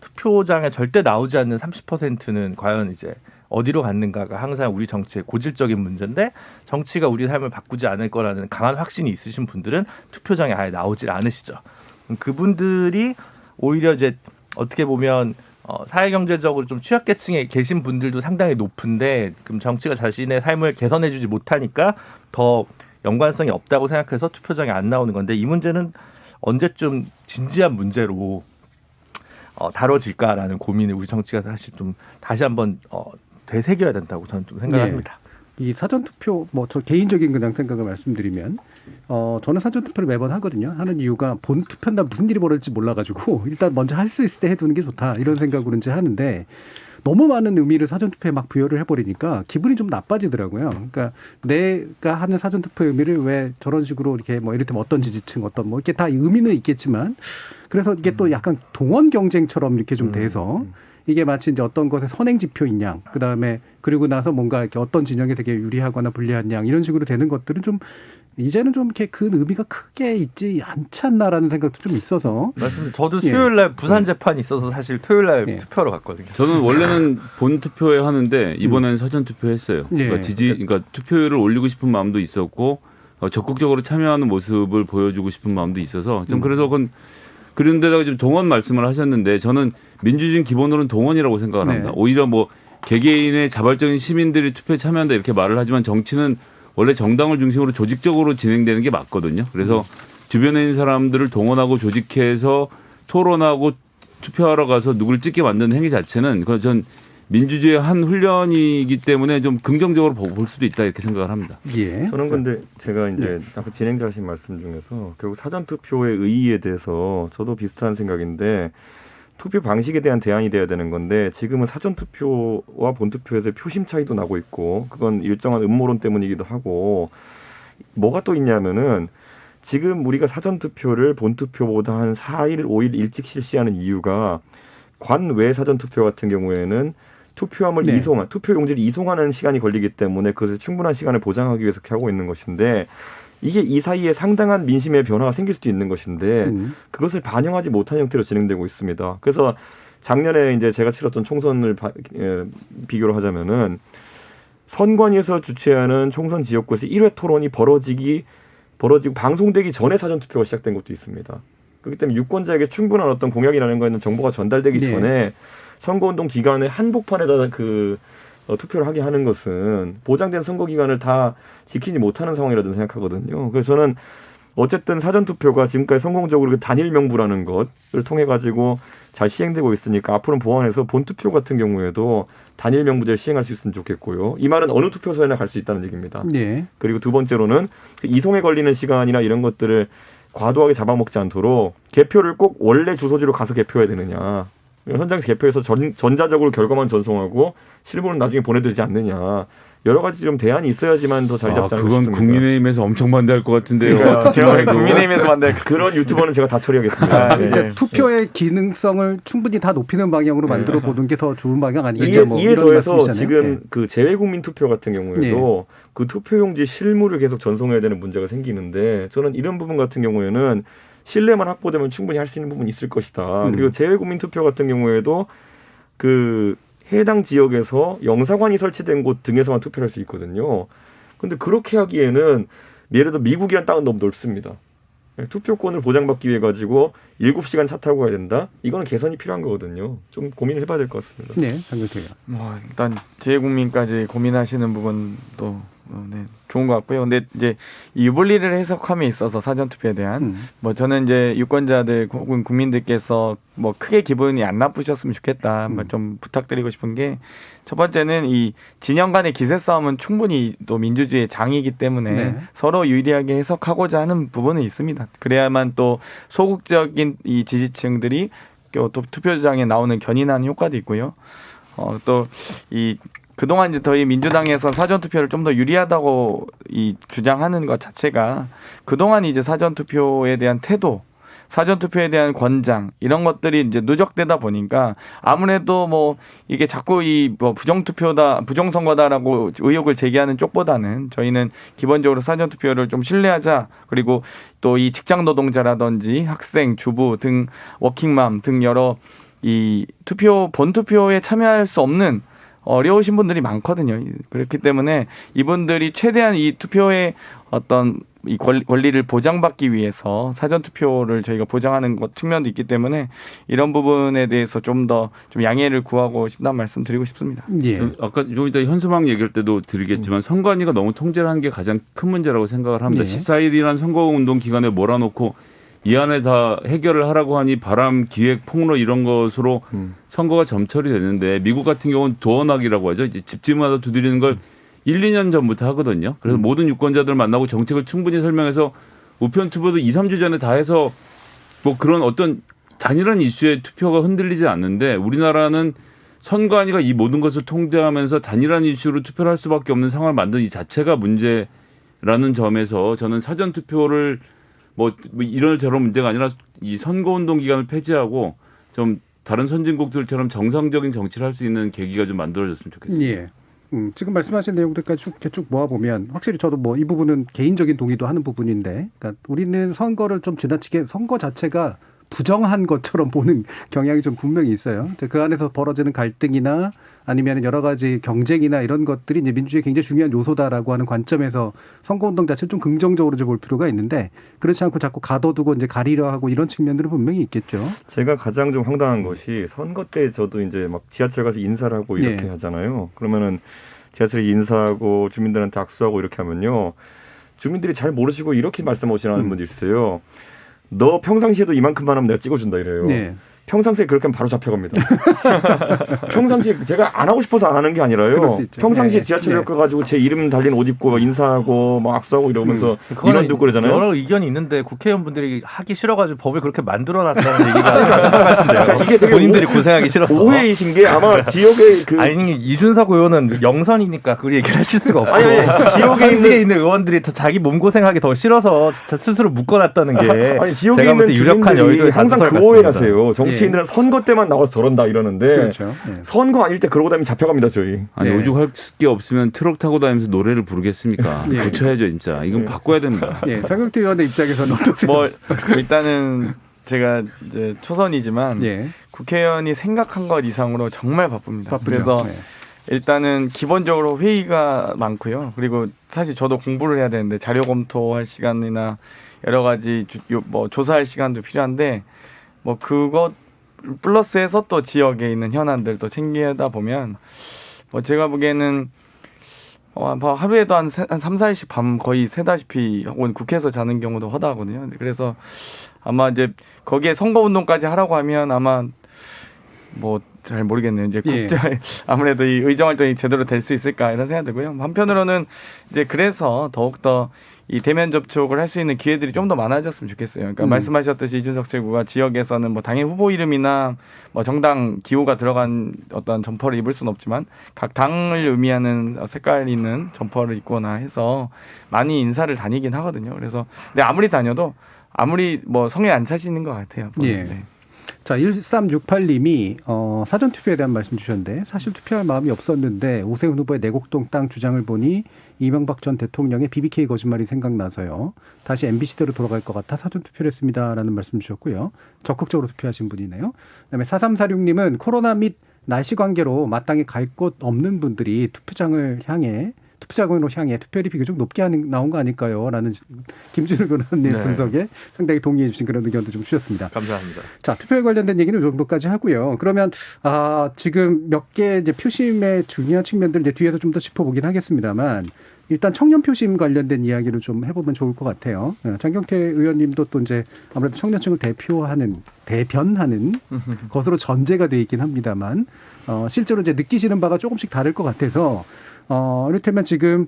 투표장에 절대 나오지 않는 30%는 과연 이제 어디로 갔는가가 항상 우리 정치의 고질적인 문제인데 정치가 우리 삶을 바꾸지 않을 거라는 강한 확신이 있으신 분들은 투표장에 아예 나오질 않으시죠. 그분들이 오히려 이제 어떻게 보면 사회경제적으로 좀 취약계층에 계신 분들도 상당히 높은데 그럼 정치가 자신의 삶을 개선해주지 못하니까 더 연관성이 없다고 생각해서 투표장에 안 나오는 건데 이 문제는 언제쯤 진지한 문제로 다뤄질까라는 고민을 우리 정치가 사실 좀 다시 한번 되새겨야 된다고 저는 좀 생각합니다. 네. 이 사전투표 저 개인적인 그냥 생각을 말씀드리면 저는 사전투표를 매번 하거든요. 하는 이유가 본 투표나 무슨 일이 벌어질지 몰라가지고 일단 먼저 할 수 있을 때 해두는 게 좋다 이런 생각으로 이제 하는데 너무 많은 의미를 사전투표에 막 부여를 해버리니까 기분이 좀 나빠지더라고요. 그러니까 내가 하는 사전투표의 의미를 왜 저런 식으로 이렇게 뭐 이를테면 어떤 지지층 어떤 뭐 이렇게 다 의미는 있겠지만 그래서 이게 또 약간 동원 경쟁처럼 이렇게 좀 돼서 이게 마치 이제 어떤 것의 선행 지표인 양, 그 다음에 그리고 나서 뭔가 이렇게 어떤 진영에 되게 유리하거나 불리한 양 이런 식으로 되는 것들은 좀 이제는 좀 이렇게 그 의미가 크게 있지 않지 않나라는 생각도 좀 있어서. 맞습니다. 저도 수요일 날 부산 재판이 있어서 사실 토요일 날 투표하러 갔거든요. 저는 원래는 본 투표에 하는데 이번에는 사전 투표했어요. 그러니까 그러니까 투표율을 올리고 싶은 마음도 있었고 적극적으로 참여하는 모습을 보여주고 싶은 마음도 있어서 좀 그래서 그런 데다가 좀 동원 말씀을 하셨는데 저는 민주주의는 기본으로는 동원이라고 생각을 합니다. 오히려 뭐 개개인의 자발적인 시민들이 투표에 참여한다 이렇게 말을 하지만 정치는 원래 정당을 중심으로 조직적으로 진행되는 게 맞거든요. 그래서 주변에 있는 사람들을 동원하고 조직해서 토론하고 투표하러 가서 누굴 찍게 만드는 행위 자체는 그건 전 민주주의의 한 훈련이기 때문에 좀 긍정적으로 볼 수도 있다 이렇게 생각을 합니다. 예. 저는 근데 제가 이제 아까 진행자 하신 말씀 중에서 결국 사전투표의 의의에 대해서 저도 비슷한 생각인데 투표 방식에 대한 대안이 돼야 되는 건데 지금은 사전투표와 본투표에서 표심 차이도 나고 있고 그건 일정한 음모론 때문이기도 하고 뭐가 또 있냐면은 지금 우리가 사전투표를 본투표보다 한 4일, 5일 일찍 실시하는 이유가 관외 사전투표 같은 경우에는 투표함을 투표 용지를 이송하는 시간이 걸리기 때문에 그것을 충분한 시간을 보장하기 위해서 그렇게 하고 있는 것인데 이게 이 사이에 상당한 민심의 변화가 생길 수도 있는 것인데 그것을 반영하지 못한 형태로 진행되고 있습니다. 그래서 작년에 이제 제가 치렀던 총선을 비교를 하자면은 선관위에서 주최하는 총선 지역구에서 1회 토론이 벌어지고 방송되기 전에 사전투표가 시작된 것도 있습니다. 그렇기 때문에 유권자에게 충분한 어떤 공약이라는 거에는 정보가 전달되기 전에 선거운동 기간에 한복판에다 투표를 하게 하는 것은 보장된 선거 기간을 다 지키지 못하는 상황이라고 생각하거든요. 그래서 저는 어쨌든 사전투표가 지금까지 성공적으로 그 단일 명부라는 것을 통해 가지고 잘 시행되고 있으니까 앞으로는 보완해서 본투표 같은 경우에도 단일 명부제를 시행할 수 있으면 좋겠고요. 이 말은 어느 투표소에나 갈 수 있다는 얘기입니다. 그리고 두 번째로는 이송에 걸리는 시간이나 이런 것들을 과도하게 잡아먹지 않도록 개표를 꼭 원래 주소지로 가서 개표해야 되느냐. 현장에서 개표해서 전자적으로 결과만 전송하고 실물은 나중에 보내드리지 않느냐. 여러 가지 좀 대안이 있어야지만 더 자리 잡지 않을까 그건 싶습니다. 국민의힘에서 엄청 반대할 것 같은데요. 제가 국민의힘에서 반대할 그런 유튜버는 제가 다 처리하겠습니다. 그러니까 투표의 기능성을 충분히 다 높이는 방향으로 만들어 보는 게 더 좋은 방향 아니겠죠? 이에 더해서 지금 그 재외국민 투표 같은 경우에도 그 투표용지 실물을 계속 전송해야 되는 문제가 생기는데 저는 이런 부분 같은 경우에는 신뢰만 확보되면 충분히 할 수 있는 부분이 있을 것이다. 그리고 재외국민 투표 같은 경우에도 그 해당 지역에서 영사관이 설치된 곳 등에서만 투표를 할 수 있거든요. 그런데 그렇게 하기에는 예를 들어 미국이란 땅은 너무 넓습니다. 투표권을 보장받기 위해 가지고 7시간 차 타고 가야 된다? 이거는 개선이 필요한 거거든요. 좀 고민을 해봐야 될 것 같습니다. 네, 장경태가. 일단 재외국민까지 고민하시는 부분도 좋은 것 같고요. 근데 이제 이 유불리를 해석함에 있어서 사전투표에 대한 저는 이제 유권자들 혹은 국민들께서 크게 기분이 안 나쁘셨으면 좋겠다. 좀 부탁드리고 싶은 게 첫 번째는 이 진영 간의 기세 싸움은 충분히 또 민주주의의 장이기 때문에 서로 유리하게 해석하고자 하는 부분은 있습니다. 그래야만 또 소극적인 이 지지층들이 또 투표장에 나오는 견인하는 효과도 있고요. 또 이 그동안 이제 저희 민주당에서 사전투표를 좀 더 유리하다고 주장하는 것 자체가 그동안 이제 사전투표에 대한 태도, 사전투표에 대한 권장 이런 것들이 이제 누적되다 보니까 아무래도 이게 자꾸 부정투표다, 부정선거다라고 의혹을 제기하는 쪽보다는 저희는 기본적으로 사전투표를 좀 신뢰하자. 그리고 또 이 직장 노동자라든지 학생, 주부 등 워킹맘 등 여러 이 본투표에 참여할 수 없는 어려우신 분들이 많거든요. 그렇기 때문에 이분들이 최대한 이 투표의 어떤 이 권리를 보장받기 위해서 사전투표를 저희가 보장하는 것 측면도 있기 때문에 이런 부분에 대해서 좀 더 양해를 구하고 싶다는 말씀 드리고 싶습니다. 아까 좀 이따 현수막 얘기할 때도 드리겠지만 선관위가 너무 통제를 한 게 가장 큰 문제라고 생각을 합니다. 14일이라는 선거운동 기간에 몰아놓고 이 안에 다 해결을 하라고 하니 바람, 기획, 폭로 이런 것으로 선거가 점철이 되는데 미국 같은 경우는 도어락이라고 하죠. 이제 집집마다 두드리는 걸 1, 2년 전부터 하거든요. 그래서 모든 유권자들 만나고 정책을 충분히 설명해서 우편 투표도 2, 3주 전에 다 해서 그런 어떤 단일한 이슈에 투표가 흔들리지 않는데 우리나라는 선관위가 이 모든 것을 통제하면서 단일한 이슈로 투표를 할 수밖에 없는 상황을 만든 이 자체가 문제라는 점에서 저는 사전 투표를 뭐 이런 저런 문제가 아니라 이 선거운동 기간을 폐지하고 좀 다른 선진국들처럼 정상적인 정치를 할 수 있는 계기가 좀 만들어졌으면 좋겠습니다. 예. 지금 말씀하신 내용들까지 쭉 모아보면 확실히 저도 뭐 이 부분은 개인적인 동의도 하는 부분인데, 그러니까 우리는 선거를 좀 지나치게 선거 자체가 부정한 것처럼 보는 경향이 좀 분명히 있어요. 그 안에서 벌어지는 갈등이나 아니면 여러 가지 경쟁이나 이런 것들이 이제 민주주의에 굉장히 중요한 요소다라고 하는 관점에서 선거운동 자체를 좀 긍정적으로 좀 볼 필요가 있는데, 그렇지 않고 자꾸 가둬두고 이제 가리려 하고 이런 측면들은 분명히 있겠죠. 제가 가장 좀 황당한 것이 선거 때 저도 이제 막 지하철 가서 인사를 하고 이렇게 하잖아요. 그러면은 지하철에 인사하고 주민들한테 악수하고 이렇게 하면요, 주민들이 잘 모르시고 이렇게 말씀하시는 분들이 있어요. 너 평상시에도 이만큼만 하면 내가 찍어준다 이래요. 네. 평상시에 그렇게 하면 바로 잡혀갑니다. 평상시에 제가 안 하고 싶어서 안 하는 게 아니라요. 평상시에 지하철역 가가지고 제 이름 달린 옷 입고 인사하고 막 악수하고 이러면서 인원도 그러잖아요. 여러 의견이 있는데 국회의원분들이 하기 싫어가지고 법을 그렇게 만들어놨다는 얘기가 사설 같은데요. 그러니까 이게 되게 본인들이 고생하기 싫어서. 오해이신 게 아마 지역의 아니 이준석 의원은 영선이니까 그 얘기를 하실 수가 없고 아니, 지역에 있는 의원들이 더 자기 몸 고생하기 더 싫어서 진짜 스스로 묶어놨다는 게 아니, 지역에 제가 볼 있는 때 유력한 여의도의 항상 다수설 그 오해를 같습니다. 하세요. 정치인들은 선거 때만 나와서 저런다 이러는데 그렇죠. 선거 아닐 때 그러고 다니면 잡혀갑니다 저희. 아니 오죽할 게 없으면 트럭 타고 다니면서 노래를 부르겠습니까? 예. 고쳐야죠 진짜. 이건 바꿔야 됩니다. 예, 장경태 의원의 입장에서는 어떠세요? 뭐 일단은 제가 이제 초선이지만 국회의원이 생각한 것 이상으로 정말 바쁩니다. 그래서 일단은 기본적으로 회의가 많고요. 그리고 사실 저도 공부를 해야 되는데 자료 검토할 시간이나 여러 가지 뭐 조사할 시간도 필요한데 뭐 그것 플러스해서 또 지역에 있는 현안들 또 챙기다 보면 뭐 제가 보기에는 하루에도 한 3, 4일씩 밤 거의 새다시피 혹은 국회에서 자는 경우도 허다하거든요. 그래서 아마 이제 거기에 선거운동까지 하라고 하면 아마 뭐 잘 모르겠네요. 이제 아무래도 이 의정활동이 제대로 될 수 있을까 이런 생각이 들고요. 한편으로는 이제 그래서 더욱더 이 대면 접촉을 할 수 있는 기회들이 좀 더 많아졌으면 좋겠어요. 그러니까 말씀하셨듯이 이준석 최고가 지역에서는 뭐 당연히 후보 이름이나 뭐 정당 기호가 들어간 어떤 점퍼를 입을 수는 없지만 각 당을 의미하는 색깔 있는 점퍼를 입거나 해서 많이 인사를 다니긴 하거든요. 그래서 근데 아무리 다녀도 아무리 뭐 성에 안 차시는 것 같아요. 네. 자, 1368님이 사전투표에 대한 말씀 주셨는데, 사실 투표할 마음이 없었는데 오세훈 후보의 내곡동 땅 주장을 보니 이명박 전 대통령의 BBK 거짓말이 생각나서요. 다시 MBC대로 돌아갈 것 같아 사전투표를 했습니다라는 말씀 주셨고요. 적극적으로 투표하신 분이네요. 그다음에 4346님은 코로나 및 날씨 관계로 마땅히 갈 곳 없는 분들이 투표장으로 향해 투표율이 비교적 높게 나온 거 아닐까요? 라는 김준일 변호사님 분석에 상당히 동의해 주신 그런 의견도 좀 주셨습니다. 감사합니다. 자, 투표에 관련된 얘기는 이 정도까지 하고요. 그러면 지금 몇 개 이제 표심의 중요한 측면들 이제 뒤에서 좀 더 짚어보긴 하겠습니다만, 일단 청년 표심 관련된 이야기를 좀 해보면 좋을 것 같아요. 장경태 의원님도 또 이제 아무래도 청년층을 대변하는 것으로 전제가 돼 있긴 합니다만, 실제로 이제 느끼시는 바가 조금씩 다를 것 같아서, 이를테면 지금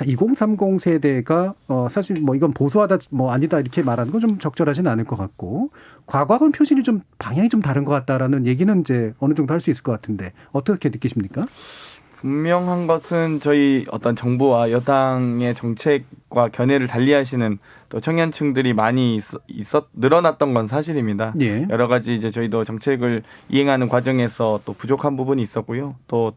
2030 세대가 사실 뭐 이건 보수하다 뭐 아니다 이렇게 말하는 건 좀 적절하지는 않을 것 같고, 과거하고는 표심이 좀 방향이 좀 다른 것 같다라는 얘기는 이제 어느 정도 할 수 있을 것 같은데 어떻게 느끼십니까? 분명한 것은 저희 어떤 정부와 여당의 정책과 견해를 달리하시는 또 청년층들이 많이 늘어났던 건 사실입니다. 여러 가지 이제 저희도 정책을 이행하는 과정에서 또 부족한 부분이 있었고요. 또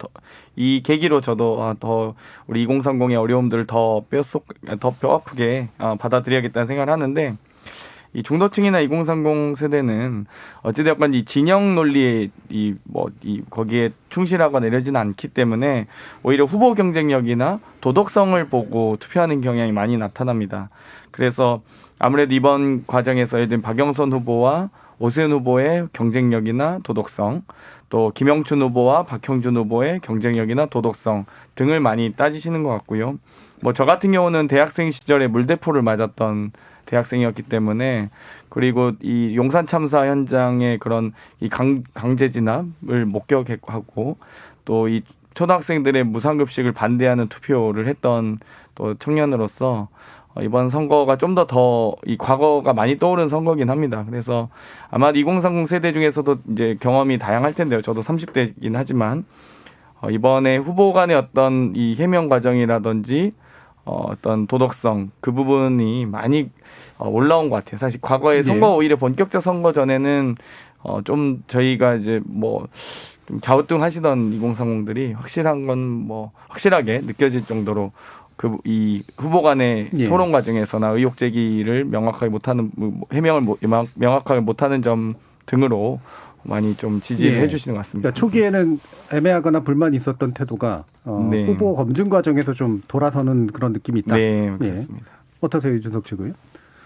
이 계기로 저도 더 우리 2030의 어려움들을 더 뼈 아프게 받아들여야겠다는 생각을 하는데, 이 중도층이나 2030 세대는 어찌되었건 이 진영 논리에 거기에 충실하거나 이러지는 않기 때문에 오히려 후보 경쟁력이나 도덕성을 보고 투표하는 경향이 많이 나타납니다. 그래서 아무래도 이번 과정에서 예를 들면 박영선 후보와 오세훈 후보의 경쟁력이나 도덕성, 또 김영춘 후보와 박형준 후보의 경쟁력이나 도덕성 등을 많이 따지시는 것 같고요. 뭐 저 같은 경우는 대학생 시절에 물대포를 맞았던 대학생이었기 때문에, 그리고 이 용산 참사 현장의 그런 이 강제 진압을 목격하고 또 이 초등학생들의 무상급식을 반대하는 투표를 했던 또 청년으로서 이번 선거가 좀 더 이 과거가 많이 떠오른 선거긴 합니다. 그래서 아마 2030 세대 중에서도 이제 경험이 다양할 텐데요. 저도 30대이긴 하지만 이번에 후보 간의 어떤 이 해명 과정이라든지 어떤 도덕성 그 부분이 많이 올라온 것 같아요. 사실 과거에 선거 오히려 본격적 선거 전에는 좀 저희가 이제 뭐 좀 갸우뚱하시던 2030들이 확실한 건 뭐 확실하게 느껴질 정도로 이 후보 간의 토론 과정에서나 의혹 제기를 명확하게 못하는 해명을 명확하게 못하는 점 등으로 많이 좀 지지를 해주시는 것 같습니다. 그러니까 초기에는 애매하거나 불만이 있었던 태도가 후보 검증 과정에서 좀 돌아서는 그런 느낌이 있다. 네, 그렇습니다. 어떠세요, 이준석 측은요?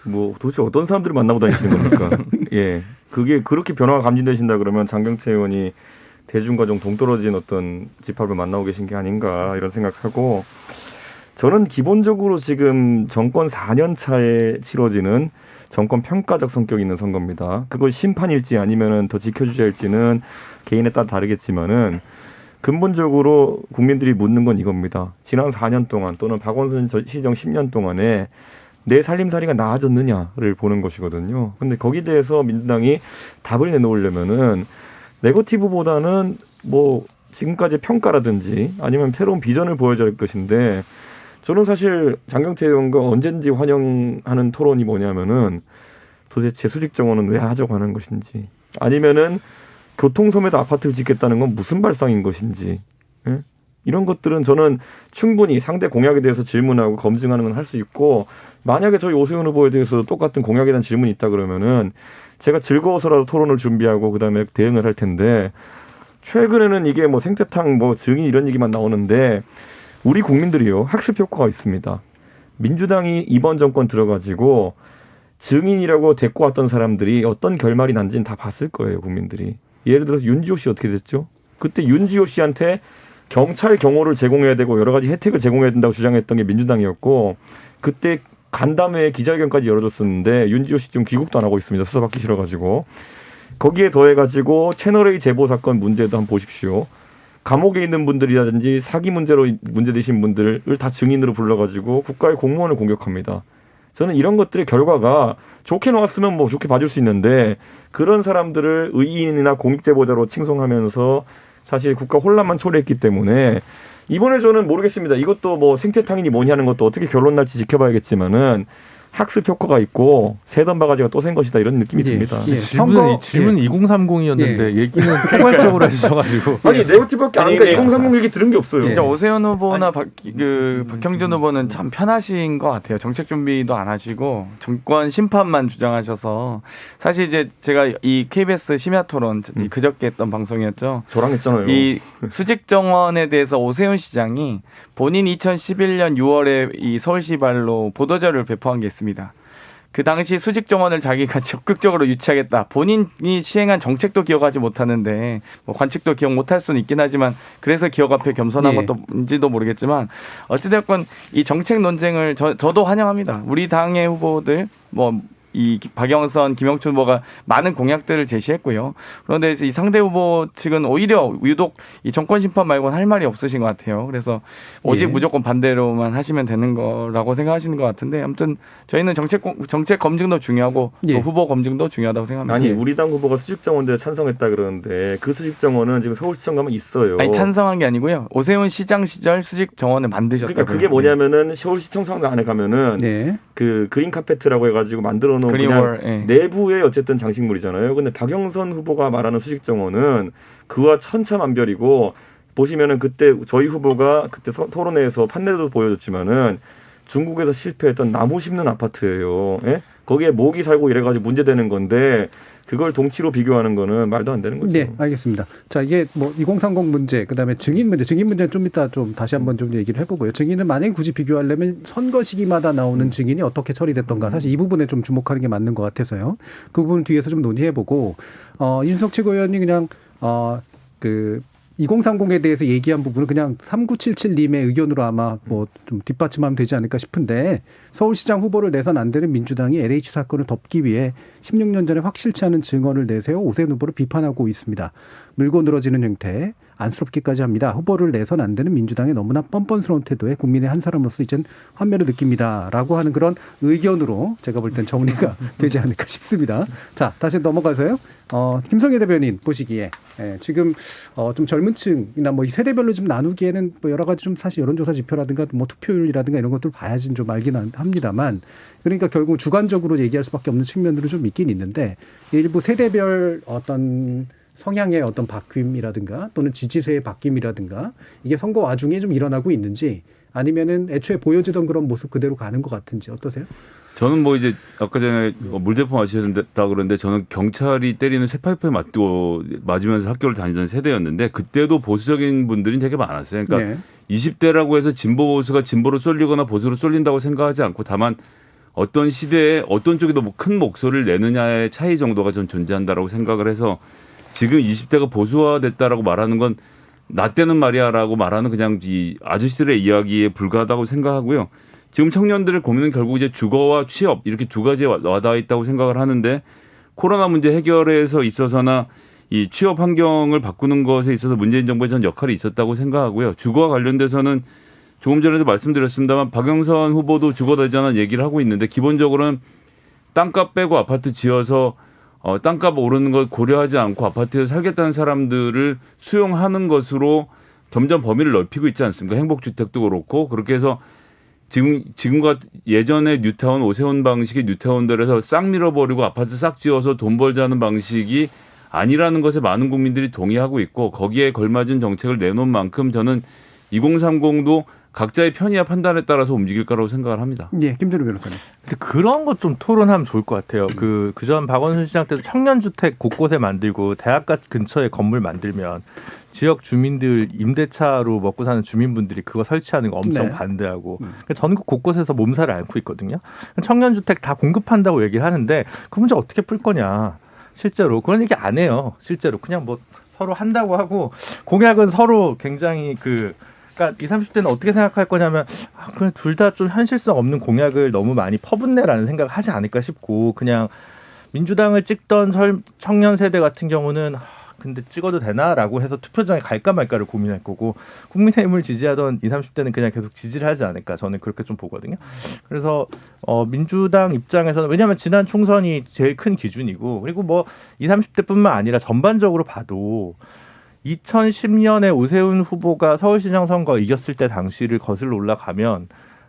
뭐 도대체 어떤 사람들을 만나고 다니시는 겁니까? 예, 그게 그렇게 변화가 감지되신다 그러면 장경태 의원이 대중과 좀 동떨어진 어떤 집합을 만나고 계신 게 아닌가 이런 생각하고, 저는 기본적으로 지금 정권 4년 차에 치러지는 정권 평가적 성격이 있는 선거입니다. 그걸 심판일지 아니면은 더 지켜주자 할지는 개인에 따라 다르겠지만은 근본적으로 국민들이 묻는 건 이겁니다. 지난 4년 동안 또는 박원순 시정 10년 동안에 내 살림살이가 나아졌느냐를 보는 것이거든요. 근데 거기에 대해서 민주당이 답을 내놓으려면은 네거티브보다는 뭐 지금까지 평가라든지 아니면 새로운 비전을 보여줘야 할 것인데, 저는 사실 장경태 의원과 언제든지 환영하는 토론이 뭐냐면은 도대체 수직 정원은 왜 하자고 하는 것인지, 아니면은 교통섬에도 아파트를 짓겠다는 건 무슨 발상인 것인지, 예? 이런 것들은 저는 충분히 상대 공약에 대해서 질문하고 검증하는 건 할 수 있고, 만약에 저희 오세훈 후보에 대해서 똑같은 공약에 대한 질문이 있다 그러면은 제가 즐거워서라도 토론을 준비하고 그다음에 대응을 할 텐데, 최근에는 이게 뭐 생태탕 뭐 증인 이런 얘기만 나오는데 우리 국민들이요, 학습 효과가 있습니다. 민주당이 이번 정권 들어가지고 증인이라고 데리고 왔던 사람들이 어떤 결말이 난지는 다 봤을 거예요, 국민들이. 예를 들어서 윤지호 씨 어떻게 됐죠? 그때 윤지호 씨한테 경찰 경호를 제공해야 되고 여러 가지 혜택을 제공해야 된다고 주장했던 게 민주당이었고, 그때 간담회 기자회견까지 열어줬었는데 윤지호 씨 지금 귀국도 안 하고 있습니다. 수사받기 싫어가지고. 거기에 더해가지고 채널A 제보 사건 문제도 한번 보십시오. 감옥에 있는 분들이라든지 사기 문제로 문제되신 분들을 다 증인으로 불러가지고 국가의 공무원을 공격합니다. 저는 이런 것들의 결과가 좋게 나왔으면 뭐 좋게 봐줄 수 있는데, 그런 사람들을 의인이나 공익제보자로 칭송하면서 사실 국가 혼란만 초래했기 때문에 이번에 저는 모르겠습니다. 이것도 뭐 생태탕이니 뭐니 하는 것도 어떻게 결론 날지 지켜봐야겠지만은 학습 효과가 있고 새던 바가지가 또 센 것이다 이런 느낌이 듭니다. 질문은 2030이었는데 얘기는 포괄적으로 해주셔가지고 아니 네거티브밖에 안 하니까 2030 얘기 들은 게 없어요. 진짜 오세훈 후보나 박형준 후보는 참 편하신 것 같아요. 정책 준비도 안 하시고 정권 심판만 주장하셔서, 사실 이제 제가 이 KBS 심야 토론 그저께 했던 방송이었죠. 저랑 했잖아요. 이 수직 정원에 대해서 오세훈 시장이 본인 2011년 6월에 이 서울시발로 보도자료를 배포한 게 있습니다. 그 당시 수직 정원을 자기가 적극적으로 유치하겠다. 본인이 시행한 정책도 기억하지 못하는데 뭐 관측도 기억 못할 수는 있긴 하지만 그래서 기억 앞에 겸손한 것도인지도 모르겠지만 어찌됐건 이 정책 논쟁을 저도 환영합니다. 우리 당의 후보들 뭐 이 박영선, 김영춘 후보가 많은 공약들을 제시했고요. 그런데 이 상대 후보 측은 오히려 유독 이 정권 심판 말고는 할 말이 없으신 것 같아요. 그래서 오직 무조건 반대로만 하시면 되는 거라고 생각하시는 것 같은데, 아무튼 저희는 정책 검증도 중요하고 또 후보 검증도 중요하다고 생각합니다. 아니 우리 당 후보가 수직정원대에 찬성했다 그러는데 그 수직정원은 지금 서울시청 가면 있어요. 아니 찬성한 게 아니고요. 오세훈 시장 시절 수직정원을 만드셨다고요. 그러니까 그게 뭐냐면은 서울시청 안에 가면은 그 그린 카페트라고 해가지고 만들어 놓은 그냥 내부의 어쨌든 장식물이잖아요. 근데 박영선 후보가 말하는 수직정원은 그와 천차만별이고, 보시면은 그때 저희 후보가 그때 토론회에서 판넬도 보여줬지만은 중국에서 실패했던 나무 심는 아파트예요. 예? 거기에 모기 살고 이래가지고 문제되는 건데 그걸 동치로 비교하는 거는 말도 안 되는 거죠. 네, 알겠습니다. 자, 이게 뭐 2030 문제, 그다음에 증인 문제는 좀 이따 좀 다시 한번 좀 얘기를 해보고요. 증인은 만약에 굳이 비교하려면 선거 시기마다 나오는 증인이 어떻게 처리됐던가, 사실 이 부분에 좀 주목하는 게 맞는 것 같아서요. 그 부분 뒤에서 좀 논의해보고, 이준석 최고위원이 그냥 2030에 대해서 얘기한 부분은 그냥 3977님의 의견으로 아마 뭐 좀 뒷받침하면 되지 않을까 싶은데, 서울시장 후보를 내선 안 되는 민주당이 LH 사건을 덮기 위해 16년 전에 확실치 않은 증언을 내세워 오세훈 후보를 비판하고 있습니다. 물고 늘어지는 형태 안쓰럽기까지 합니다. 후보를 내선 안 되는 민주당의 너무나 뻔뻔스러운 태도에 국민의 한 사람으로서 이젠 환멸을 느낍니다라고 하는 그런 의견으로 제가 볼 땐 정리가 되지 않을까 싶습니다. 자, 다시 넘어가서요. 김성애 대변인 보시기에 지금 좀 젊은 층이나 뭐 이 세대별로 좀 나누기에는 뭐 여러 가지 좀 사실 여론조사 지표라든가 뭐 투표율이라든가 이런 것들 봐야지 좀 알긴 합니다만 그러니까 결국 주관적으로 얘기할 수밖에 없는 측면들은 좀 있긴 있는데 일부 세대별 어떤 성향의 어떤 바뀜이라든가 또는 지지세의 바뀜이라든가 이게 선거 와중에 좀 일어나고 있는지 아니면은 애초에 보여지던 그런 모습 그대로 가는 것 같은지 어떠세요? 저는 뭐 이제 아까 전에 물대포 맞으셨다 그러는데 저는 경찰이 때리는 쇠파이프에 맞으면서 학교를 다니던 세대였는데 그때도 보수적인 분들이 되게 많았어요. 그러니까 네. 20대라고 해서 진보 보수가 진보로 쏠리거나 보수로 쏠린다고 생각하지 않고 다만 어떤 시대에 어떤 쪽이 더 큰 목소리를 내느냐의 차이 정도가 전 존재한다라고 생각을 해서 지금 20대가 보수화됐다라고 말하는 건 나 때는 말이야라고 말하는 그냥 이 아저씨들의 이야기에 불과하다고 생각하고요. 지금 청년들의 고민은 결국 이제 주거와 취업 이렇게 두 가지에 와닿아 있다고 생각을 하는데 코로나 문제 해결에서 있어서나 이 취업 환경을 바꾸는 것에 있어서 문재인 정부의 전 역할이 있었다고 생각하고요. 주거와 관련돼서는 조금 전에도 말씀드렸습니다만 박영선 후보도 주거 대전환 얘기를 하고 있는데 기본적으로는 땅값 빼고 아파트 지어서 땅값 오르는 걸 고려하지 않고 아파트에 살겠다는 사람들을 수용하는 것으로 점점 범위를 넓히고 있지 않습니까? 행복주택도 그렇고 그렇게 해서 지금과 예전에 뉴타운 오세훈 방식의 뉴타운들에서 싹 밀어버리고 아파트 싹 지어서 돈 벌자는 방식이 아니라는 것에 많은 국민들이 동의하고 있고 거기에 걸맞은 정책을 내놓은 만큼 저는 2030도 각자의 편의와 판단에 따라서 움직일 거라고 생각을 합니다. 예, 김준우 변호사님. 근데 그런 것 좀 토론하면 좋을 것 같아요. 그전 박원순 시장 때도 청년주택 곳곳에 만들고 대학가 근처에 건물 만들면 지역 주민들 임대차로 먹고 사는 주민분들이 그거 설치하는 거 엄청 반대하고 그러니까 전국 곳곳에서 몸살을 앓고 있거든요. 청년주택 다 공급한다고 얘기를 하는데 그 문제 어떻게 풀 거냐. 실제로 그런 얘기 안 해요. 실제로 그냥 뭐 서로 한다고 하고 공약은 서로 굉장히 그러니까 20, 30대는 어떻게 생각할 거냐면 그냥 둘 다 좀 현실성 없는 공약을 너무 많이 퍼붓네라는 생각을 하지 않을까 싶고 그냥 민주당을 찍던 청년 세대 같은 경우는 근데 찍어도 되나라고 해서 투표장에 갈까 말까를 고민할 거고 국민의힘을 지지하던 20, 30대는 그냥 계속 지지를 하지 않을까 저는 그렇게 좀 보거든요. 그래서 민주당 입장에서는 왜냐하면 지난 총선이 제일 큰 기준이고 그리고 뭐 20, 30대뿐만 아니라 전반적으로 봐도 2010년에 오세훈 후보가 서울시장 선거 이겼을 때 당시를 거슬러 올라가면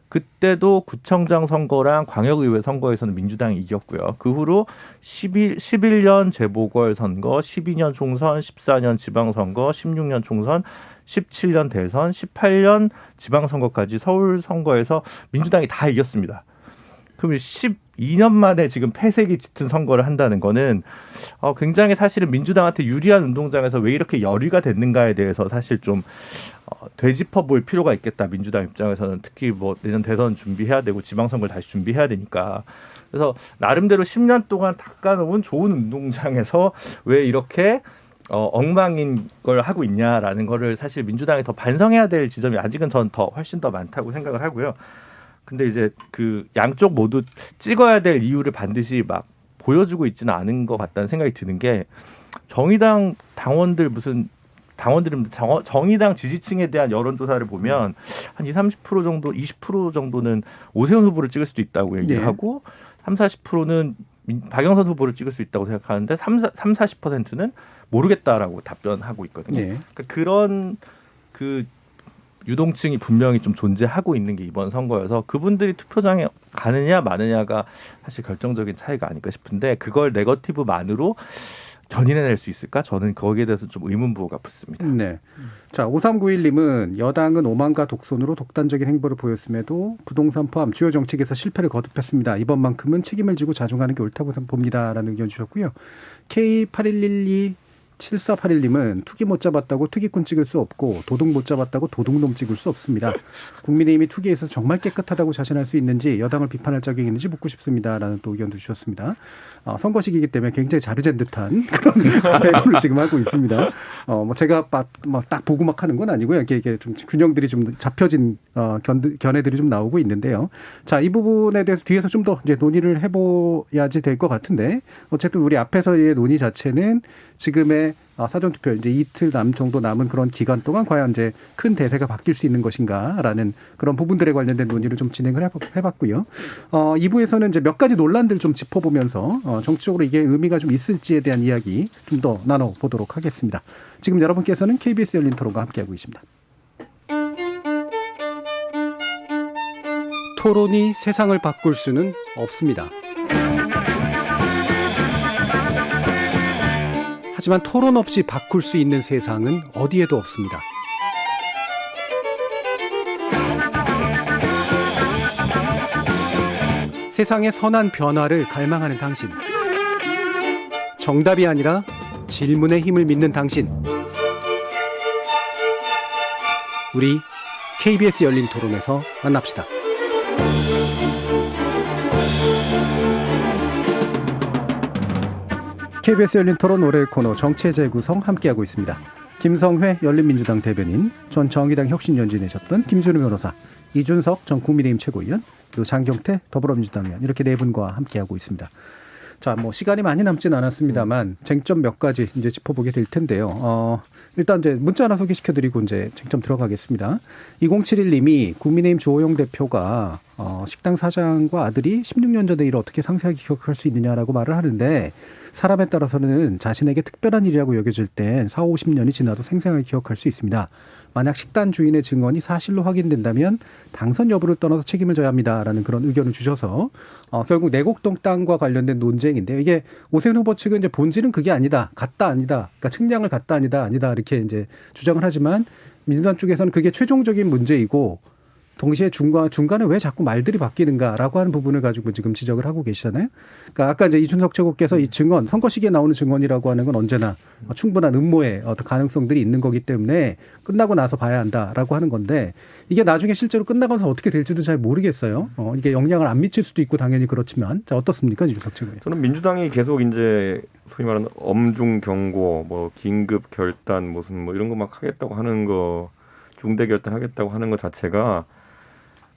그때도 구청장 선거랑 광역의회 선거에서는 민주당이 이겼고요. 그 후로 11년 재보궐선거, 12년 총선, 14년 지방선거, 16년 총선, 17년 대선, 18년 지방선거까지 서울 선거에서 민주당이 다 이겼습니다. 그럼 12년 만에 지금 폐색이 짙은 선거를 한다는 거는 굉장히 사실은 민주당한테 유리한 운동장에서 왜 이렇게 열의가 됐는가에 대해서 사실 좀 되짚어 볼 필요가 있겠다. 민주당 입장에서는 특히 뭐 내년 대선 준비해야 되고 지방선거를 다시 준비해야 되니까. 그래서 나름대로 10년 동안 닦아놓은 좋은 운동장에서 왜 이렇게 엉망인 걸 하고 있냐라는 거를 사실 민주당이 더 반성해야 될 지점이 아직은 전 더 훨씬 더 많다고 생각을 하고요. 근데 이제 그 양쪽 모두 찍어야 될 이유를 반드시 막 보여주고 있지는 않은 것 같다는 생각이 드는 게 정의당 당원들은 정의당 지지층에 대한 여론조사를 보면 한 20, 30% 정도, 20% 정도는 오세훈 후보를 찍을 수도 있다고 얘기를 하고 30, 40%는 박영선 후보를 찍을 수 있다고 생각하는데 30, 40%는 모르겠다라고 답변하고 있거든요. 그러니까 그런 유동층이 분명히 좀 존재하고 있는 게 이번 선거여서 그분들이 투표장에 가느냐 마느냐가 사실 결정적인 차이가 아닐까 싶은데 그걸 네거티브만으로 견인해낼 수 있을까? 저는 거기에 대해서 좀 의문부호가 붙습니다. 네. 자, 5391님은 여당은 오만과 독선으로 독단적인 행보를 보였음에도 부동산 포함 주요 정책에서 실패를 거듭했습니다. 이번만큼은 책임을 지고 자중하는 게 옳다고 봅니다라는 의견 주셨고요. K81127481님은 투기 못 잡았다고 투기꾼 찍을 수 없고 도둑 못 잡았다고 도둑놈 찍을 수 없습니다. 국민의힘이 투기에 있어서 정말 깨끗하다고 자신할 수 있는지 여당을 비판할 자격이 있는지 묻고 싶습니다라는 또 의견도 주셨습니다. 선거 시기이기 때문에 굉장히 자르젠 듯한 그런 발언을 지금 하고 있습니다. 뭐 제가 딱 보고 막 하는 건 아니고요. 이게 좀 균형들이 좀 잡혀진 견해들이 좀 나오고 있는데요. 자, 이 부분에 대해서 뒤에서 좀 더 이제 논의를 해봐야지 될 것 같은데 어쨌든 우리 앞에서의 논의 자체는 지금의 내년에 사전투표 이제 이틀 정도 남은 그런 기간 동안 과연 이제 큰 대세가 바뀔 수 있는 것인가라는 그런 부분들에 관련된 논의를 좀 진행을 해봤고요. 2부에서는 이제 몇 가지 논란들 좀 짚어보면서 정치적으로 이게 의미가 좀 있을지에 대한 이야기 좀 더 나눠보도록 하겠습니다. 지금 여러분께서는 KBS 열린 토론과 함께하고 계십니다. 토론이 세상을 바꿀 수는 없습니다. 하지만 토론 없이 바꿀 수 있는 세상은 어디에도 없습니다. 세상의 선한 변화를 갈망하는 당신. 정답이 아니라 질문의 힘을 믿는 당신. 우리 KBS 열린 토론에서 만납시다. KBS 열린 토론 월요일 코너 정치의 재구성 함께하고 있습니다. 김성회 열린민주당 대변인, 전 정의당 혁신연진이셨던 김준우 변호사, 이준석 전 국민의힘 최고위원, 그리고 장경태 더불어민주당 의원 이렇게 네 분과 함께하고 있습니다. 자, 뭐 시간이 많이 남지는 않았습니다만 쟁점 몇 가지 이제 짚어보게 될 텐데요. 일단 이제 문자 하나 소개시켜드리고 이제 쟁점 들어가겠습니다. 2071님이 국민의힘 주호영 대표가 식당 사장과 아들이 16년 전의 일을 어떻게 상세하게 기억할 수 있느냐라고 말을 하는데 사람에 따라서는 자신에게 특별한 일이라고 여겨질 땐 40, 50년이 지나도 생생하게 기억할 수 있습니다. 만약 식당 주인의 증언이 사실로 확인된다면 당선 여부를 떠나서 책임을 져야 합니다라는 그런 의견을 주셔서 결국 내곡동 땅과 관련된 논쟁인데요. 이게 오세훈 후보 측은 이제 본질은 그게 아니다, 같다 아니다, 그러니까 측량을 같다 아니다 이렇게 이제 주장을 하지만 민주당 쪽에서는 그게 최종적인 문제이고 동시에 중간에 왜 자꾸 말들이 바뀌는가라고 하는 부분을 가지고 지금 지적을 하고 계시잖아요. 그러니까 아까 이제 이준석 최고께서 이 증언, 선거 시기에 나오는 증언이라고 하는 건 언제나 충분한 음모의 어떤 가능성들이 있는 거기 때문에 끝나고 나서 봐야 한다라고 하는 건데 이게 나중에 실제로 끝나고 나서 어떻게 될지도 잘 모르겠어요. 이게 영향을 안 미칠 수도 있고 당연히 그렇지만 자 어떻습니까, 이준석 최고위원? 저는 민주당이 계속 이제 소위 말하는 엄중 경고, 뭐 긴급 결단 무슨 뭐 이런 거 막 하겠다고 하는 거, 중대 결단 하겠다고 하는 것 자체가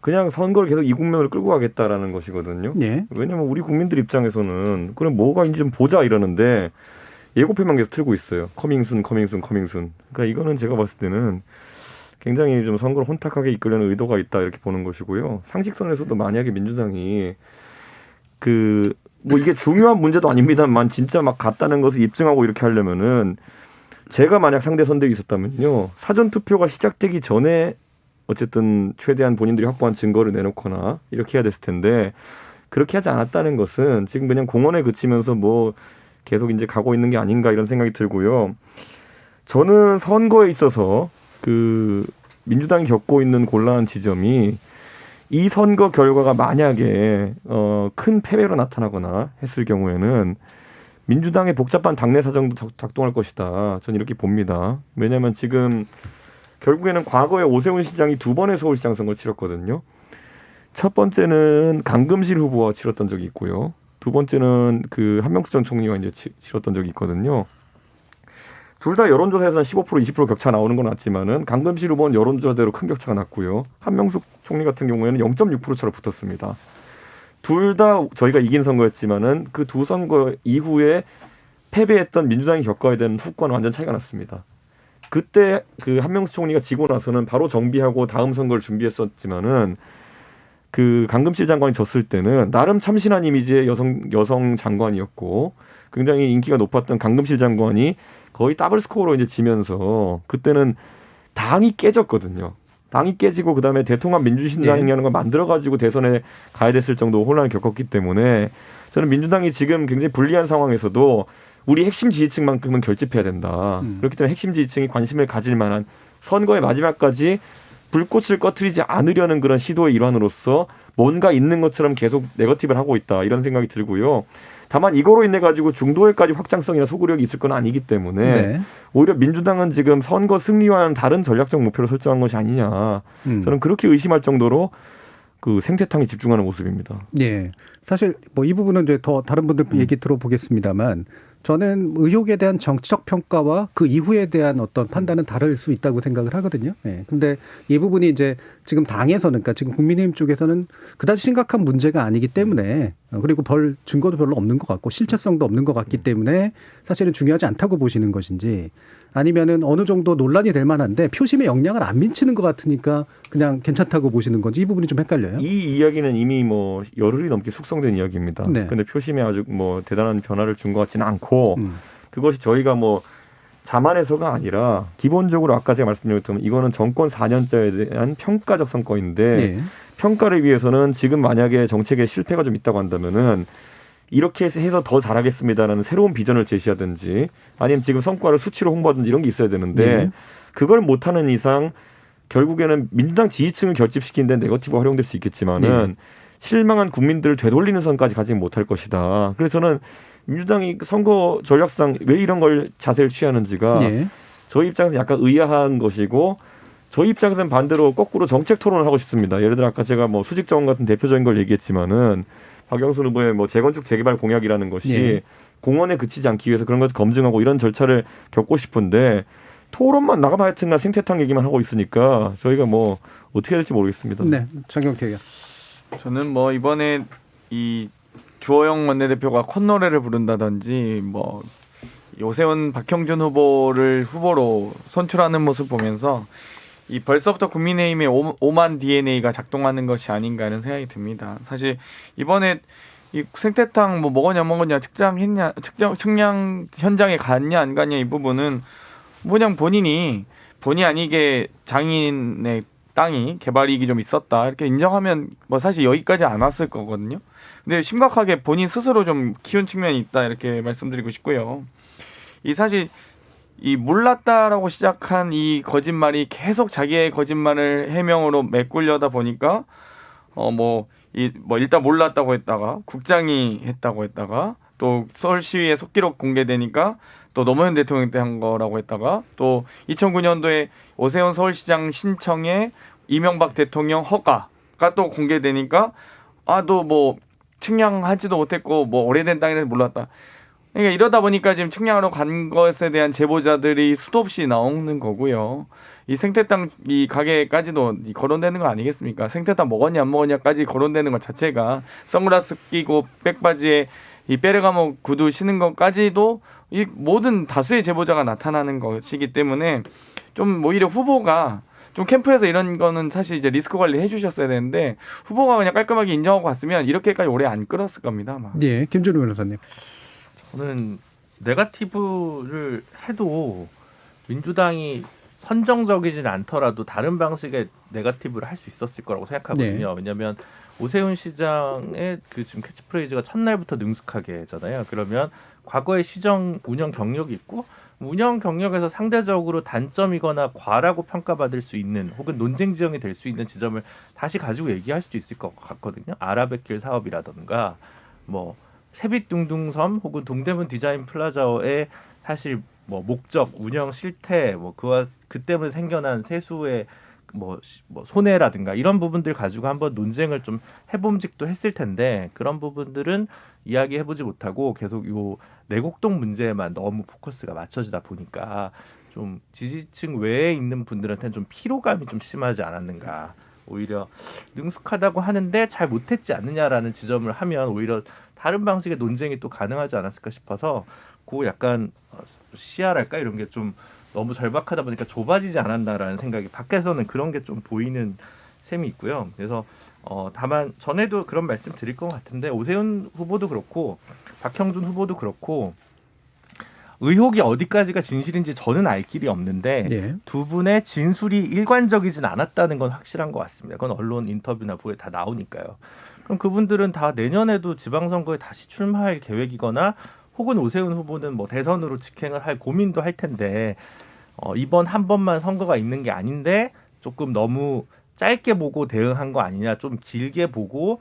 그냥 선거를 계속 이 국면으로 끌고 가겠다라는 것이거든요. 예. 왜냐하면 우리 국민들 입장에서는 그럼 뭐가 있는지 좀 보자 이러는데 예고편만 계속 틀고 있어요. 커밍순. 그러니까 이거는 제가 봤을 때는 굉장히 좀 선거를 혼탁하게 이끌려는 의도가 있다 이렇게 보는 것이고요. 상식선에서도 만약에 민주당이 뭐 이게 중요한 문제도 아닙니다만 진짜 막 갔다는 것을 입증하고 이렇게 하려면은 제가 만약 상대 선대위 있었다면요. 사전투표가 시작되기 전에 어쨌든 최대한 본인들이 확보한 증거를 내놓거나 이렇게 해야 됐을 텐데 그렇게 하지 않았다는 것은 지금 그냥 공언에 그치면서 뭐 계속 이제 가고 있는 게 아닌가 이런 생각이 들고요. 저는 선거에 있어서 민주당이 겪고 있는 곤란한 지점이 이 선거 결과가 만약에 큰 패배로 나타나거나 했을 경우에는 민주당의 복잡한 당내 사정도 작동할 것이다. 저는 이렇게 봅니다. 왜냐하면 지금 결국에는 과거에 오세훈 시장이 2번의 서울시장 선거를 치렀거든요. 첫 번째는 강금실 후보와 치렀던 적이 있고요. 두 번째는 한명숙 전 총리와 이제 치렀던 적이 있거든요. 둘 다 여론조사에서는 15% 20% 격차 나오는 건 맞지만은 강금실 후보는 여론조사대로 큰 격차가 났고요. 한명숙 총리 같은 경우에는 0.6%차로 붙었습니다. 둘 다 저희가 이긴 선거였지만은 그 두 선거 이후에 패배했던 민주당이 겪어야 되는 후과는 완전 차이가 났습니다. 그때 한명숙 총리가 지고 나서는 바로 정비하고 다음 선거를 준비했었지만은 강금실 장관이 졌을 때는 나름 참신한 이미지의 여성 장관이었고 굉장히 인기가 높았던 강금실 장관이 거의 더블 스코어로 이제 지면서 그때는 당이 깨졌거든요. 당이 깨지고 그다음에 대통합 민주신당이라는 걸 만들어가지고 대선에 가야 됐을 정도 혼란을 겪었기 때문에 저는 민주당이 지금 굉장히 불리한 상황에서도 우리 핵심 지지층만큼은 결집해야 된다. 그렇기 때문에 핵심 지지층이 관심을 가질 만한 선거의 마지막까지 불꽃을 꺼트리지 않으려는 그런 시도의 일환으로서 뭔가 있는 것처럼 계속 네거티브를 하고 있다. 이런 생각이 들고요. 다만 이거로 인해 가지고 중도에까지 확장성이나 소구력이 있을 건 아니기 때문에 오히려 민주당은 지금 선거 승리와는 다른 전략적 목표를 설정한 것이 아니냐. 저는 그렇게 의심할 정도로 생태탕에 집중하는 모습입니다. 예. 사실 뭐 이 부분은 이제 더 다른 분들 얘기 들어보겠습니다만 저는 의혹에 대한 정치적 평가와 그 이후에 대한 어떤 판단은 다를 수 있다고 생각을 하거든요. 예. 근데 이 부분이 이제 지금 당에서는, 그러니까 지금 국민의힘 쪽에서는 그다지 심각한 문제가 아니기 때문에 그리고 벌 증거도 별로 없는 것 같고 실체성도 없는 것 같기 때문에 사실은 중요하지 않다고 보시는 것인지 아니면은 어느 정도 논란이 될 만한데 표심에 영향을 안 미치는 것 같으니까 그냥 괜찮다고 보시는 건지 이 부분이 좀 헷갈려요. 이 이야기는 이미 뭐 열흘이 넘게 숙성된 이야기입니다. 네. 근데 표심에 아주 뭐 대단한 변화를 준 것 같지는 않고 그것이 저희가 뭐 자만해서가 아니라 기본적으로 아까 제가 말씀드렸던 이거는 정권 4년째에 대한 평가적 성과인데 네. 평가를 위해서는 지금 만약에 정책에 실패가 좀 있다고 한다면은 이렇게 해서 더 잘하겠습니다라는 새로운 비전을 제시하든지 아니면 지금 성과를 수치로 홍보하든지 이런 게 있어야 되는데 네. 그걸 못하는 이상 결국에는 민주당 지지층을 결집시키는 데 네거티브가 활용될 수 있겠지만은 네. 실망한 국민들을 되돌리는 선까지 가지 못할 것이다. 그래서는 민주당이 선거 전략상 왜 이런 걸 자세를 취하는지가 네. 저희 입장에서 약간 의아한 것이고 저희 입장에서는 반대로 거꾸로 정책 토론을 하고 싶습니다. 예를 들어 아까 제가 뭐 수직정원 같은 대표적인 걸 얘기했지만은 박영선 후보의 뭐 재건축 재개발 공약이라는 것이 네. 공원에 그치지 않기 위해서 그런 것을 검증하고 이런 절차를 겪고 싶은데 토론만 나가면 하여튼간 생태탕 얘기만 하고 있으니까 저희가 뭐 어떻게 해야 될지 모르겠습니다. 네. 장경태 의원. 저는 뭐 이번에 이 주호영 원내대표가 콧노래를 부른다든지 뭐 오세훈 박형준 후보를 후보로 선출하는 모습 보면서 이 벌써부터 국민의힘의 오만 DNA가 작동하는 것이 아닌가 하는 생각이 듭니다. 사실 이번에 이 생태탕 뭐 먹었냐 측량했냐 측량 현장에 갔냐 안 갔냐 이 부분은 그냥 본인이 본의 아니게 장인의 땅이 개발 이익이 좀 있었다 이렇게 인정하면 뭐 사실 여기까지 안 왔을 거거든요. 근데 심각하게 본인 스스로 좀 키운 측면이 있다 이렇게 말씀드리고 싶고요. 이 사실 이 몰랐다라고 시작한 이 거짓말이 계속 자기의 거짓말을 해명으로 메꾸려다 보니까 뭐 일단 몰랐다고 했다가 국장이 했다고 했다가 또 서울시의회 속기록 공개되니까 또 노무현 대통령 때 한 거라고 했다가 또 2009년도에 오세훈 서울시장 신청에 이명박 대통령 허가가 또 공개되니까 또 뭐 측량하지도 못했고 뭐 오래된 땅이라서 몰랐다. 그러니까 이러다 보니까 지금 측량하러 간 것에 대한 제보자들이 수도 없이 나오는 거고요. 이 생태땅 이 가게까지도 거론되는 거 아니겠습니까? 생태땅 먹었냐 안 먹었냐까지 거론되는 것 자체가 선글라스 끼고 백바지에 이 베르가모 구두 신은 것까지도 이 모든 다수의 제보자가 나타나는 것이기 때문에 좀 오히려 후보가 좀 캠프에서 이런 거는 사실 이제 리스크 관리 해주셨어야 되는데 후보가 그냥 깔끔하게 인정하고 갔으면 이렇게까지 오래 안 끌었을 겁니다. 아마. 네. 김준우 변호사님. 저는 네거티브를 해도 민주당이 선정적이진 않더라도 다른 방식의 네거티브를 할 수 있었을 거라고 생각하거든요. 왜냐하면 오세훈 시장의 그 지금 캐치프레이즈가 첫날부터 능숙하게잖아요. 그러면 과거의 시정 운영 경력이 있고 운영 경력에서 상대적으로 단점이거나 과라고 평가받을 수 있는 혹은 논쟁 지형이 될 수 있는 지점을 다시 가지고 얘기할 수도 있을 것 같거든요. 아라뱃길 사업이라든가 뭐 세빛둥둥섬 혹은 동대문 디자인 플라자의 사실 뭐 목적, 운영 실태, 뭐 그 때문에 생겨난 세수의 뭐 손해라든가 이런 부분들 가지고 한번 논쟁을 좀 해봄직도 했을 텐데 그런 부분들은 이야기해보지 못하고 계속 요 내곡동 문제에만 너무 포커스가 맞춰지다 보니까 좀 지지층 외에 있는 분들한테는 좀 피로감이 좀 심하지 않았는가. 오히려 능숙하다고 하는데 잘 못했지 않느냐라는 지점을 하면 오히려 다른 방식의 논쟁이 또 가능하지 않았을까 싶어서 그 약간 시야랄까 이런 게 좀 너무 절박하다 보니까 좁아지지 않았나라는 생각이 밖에서는 그런 게 좀 보이는 셈이 있고요. 그래서 다만 전에도 그런 말씀 드릴 것 같은데 오세훈 후보도 그렇고 박형준 후보도 그렇고 의혹이 어디까지가 진실인지 저는 알 길이 없는데 네. 두 분의 진술이 일관적이진 않았다는 건 확실한 것 같습니다. 그건 언론 인터뷰나 보에 다 나오니까요. 그럼 그분들은 다 내년에도 지방선거에 다시 출마할 계획이거나 혹은 오세훈 후보는 뭐 대선으로 직행을 할 고민도 할 텐데 이번 한 번만 선거가 있는 게 아닌데 조금 너무 짧게 보고 대응한 거 아니냐, 좀 길게 보고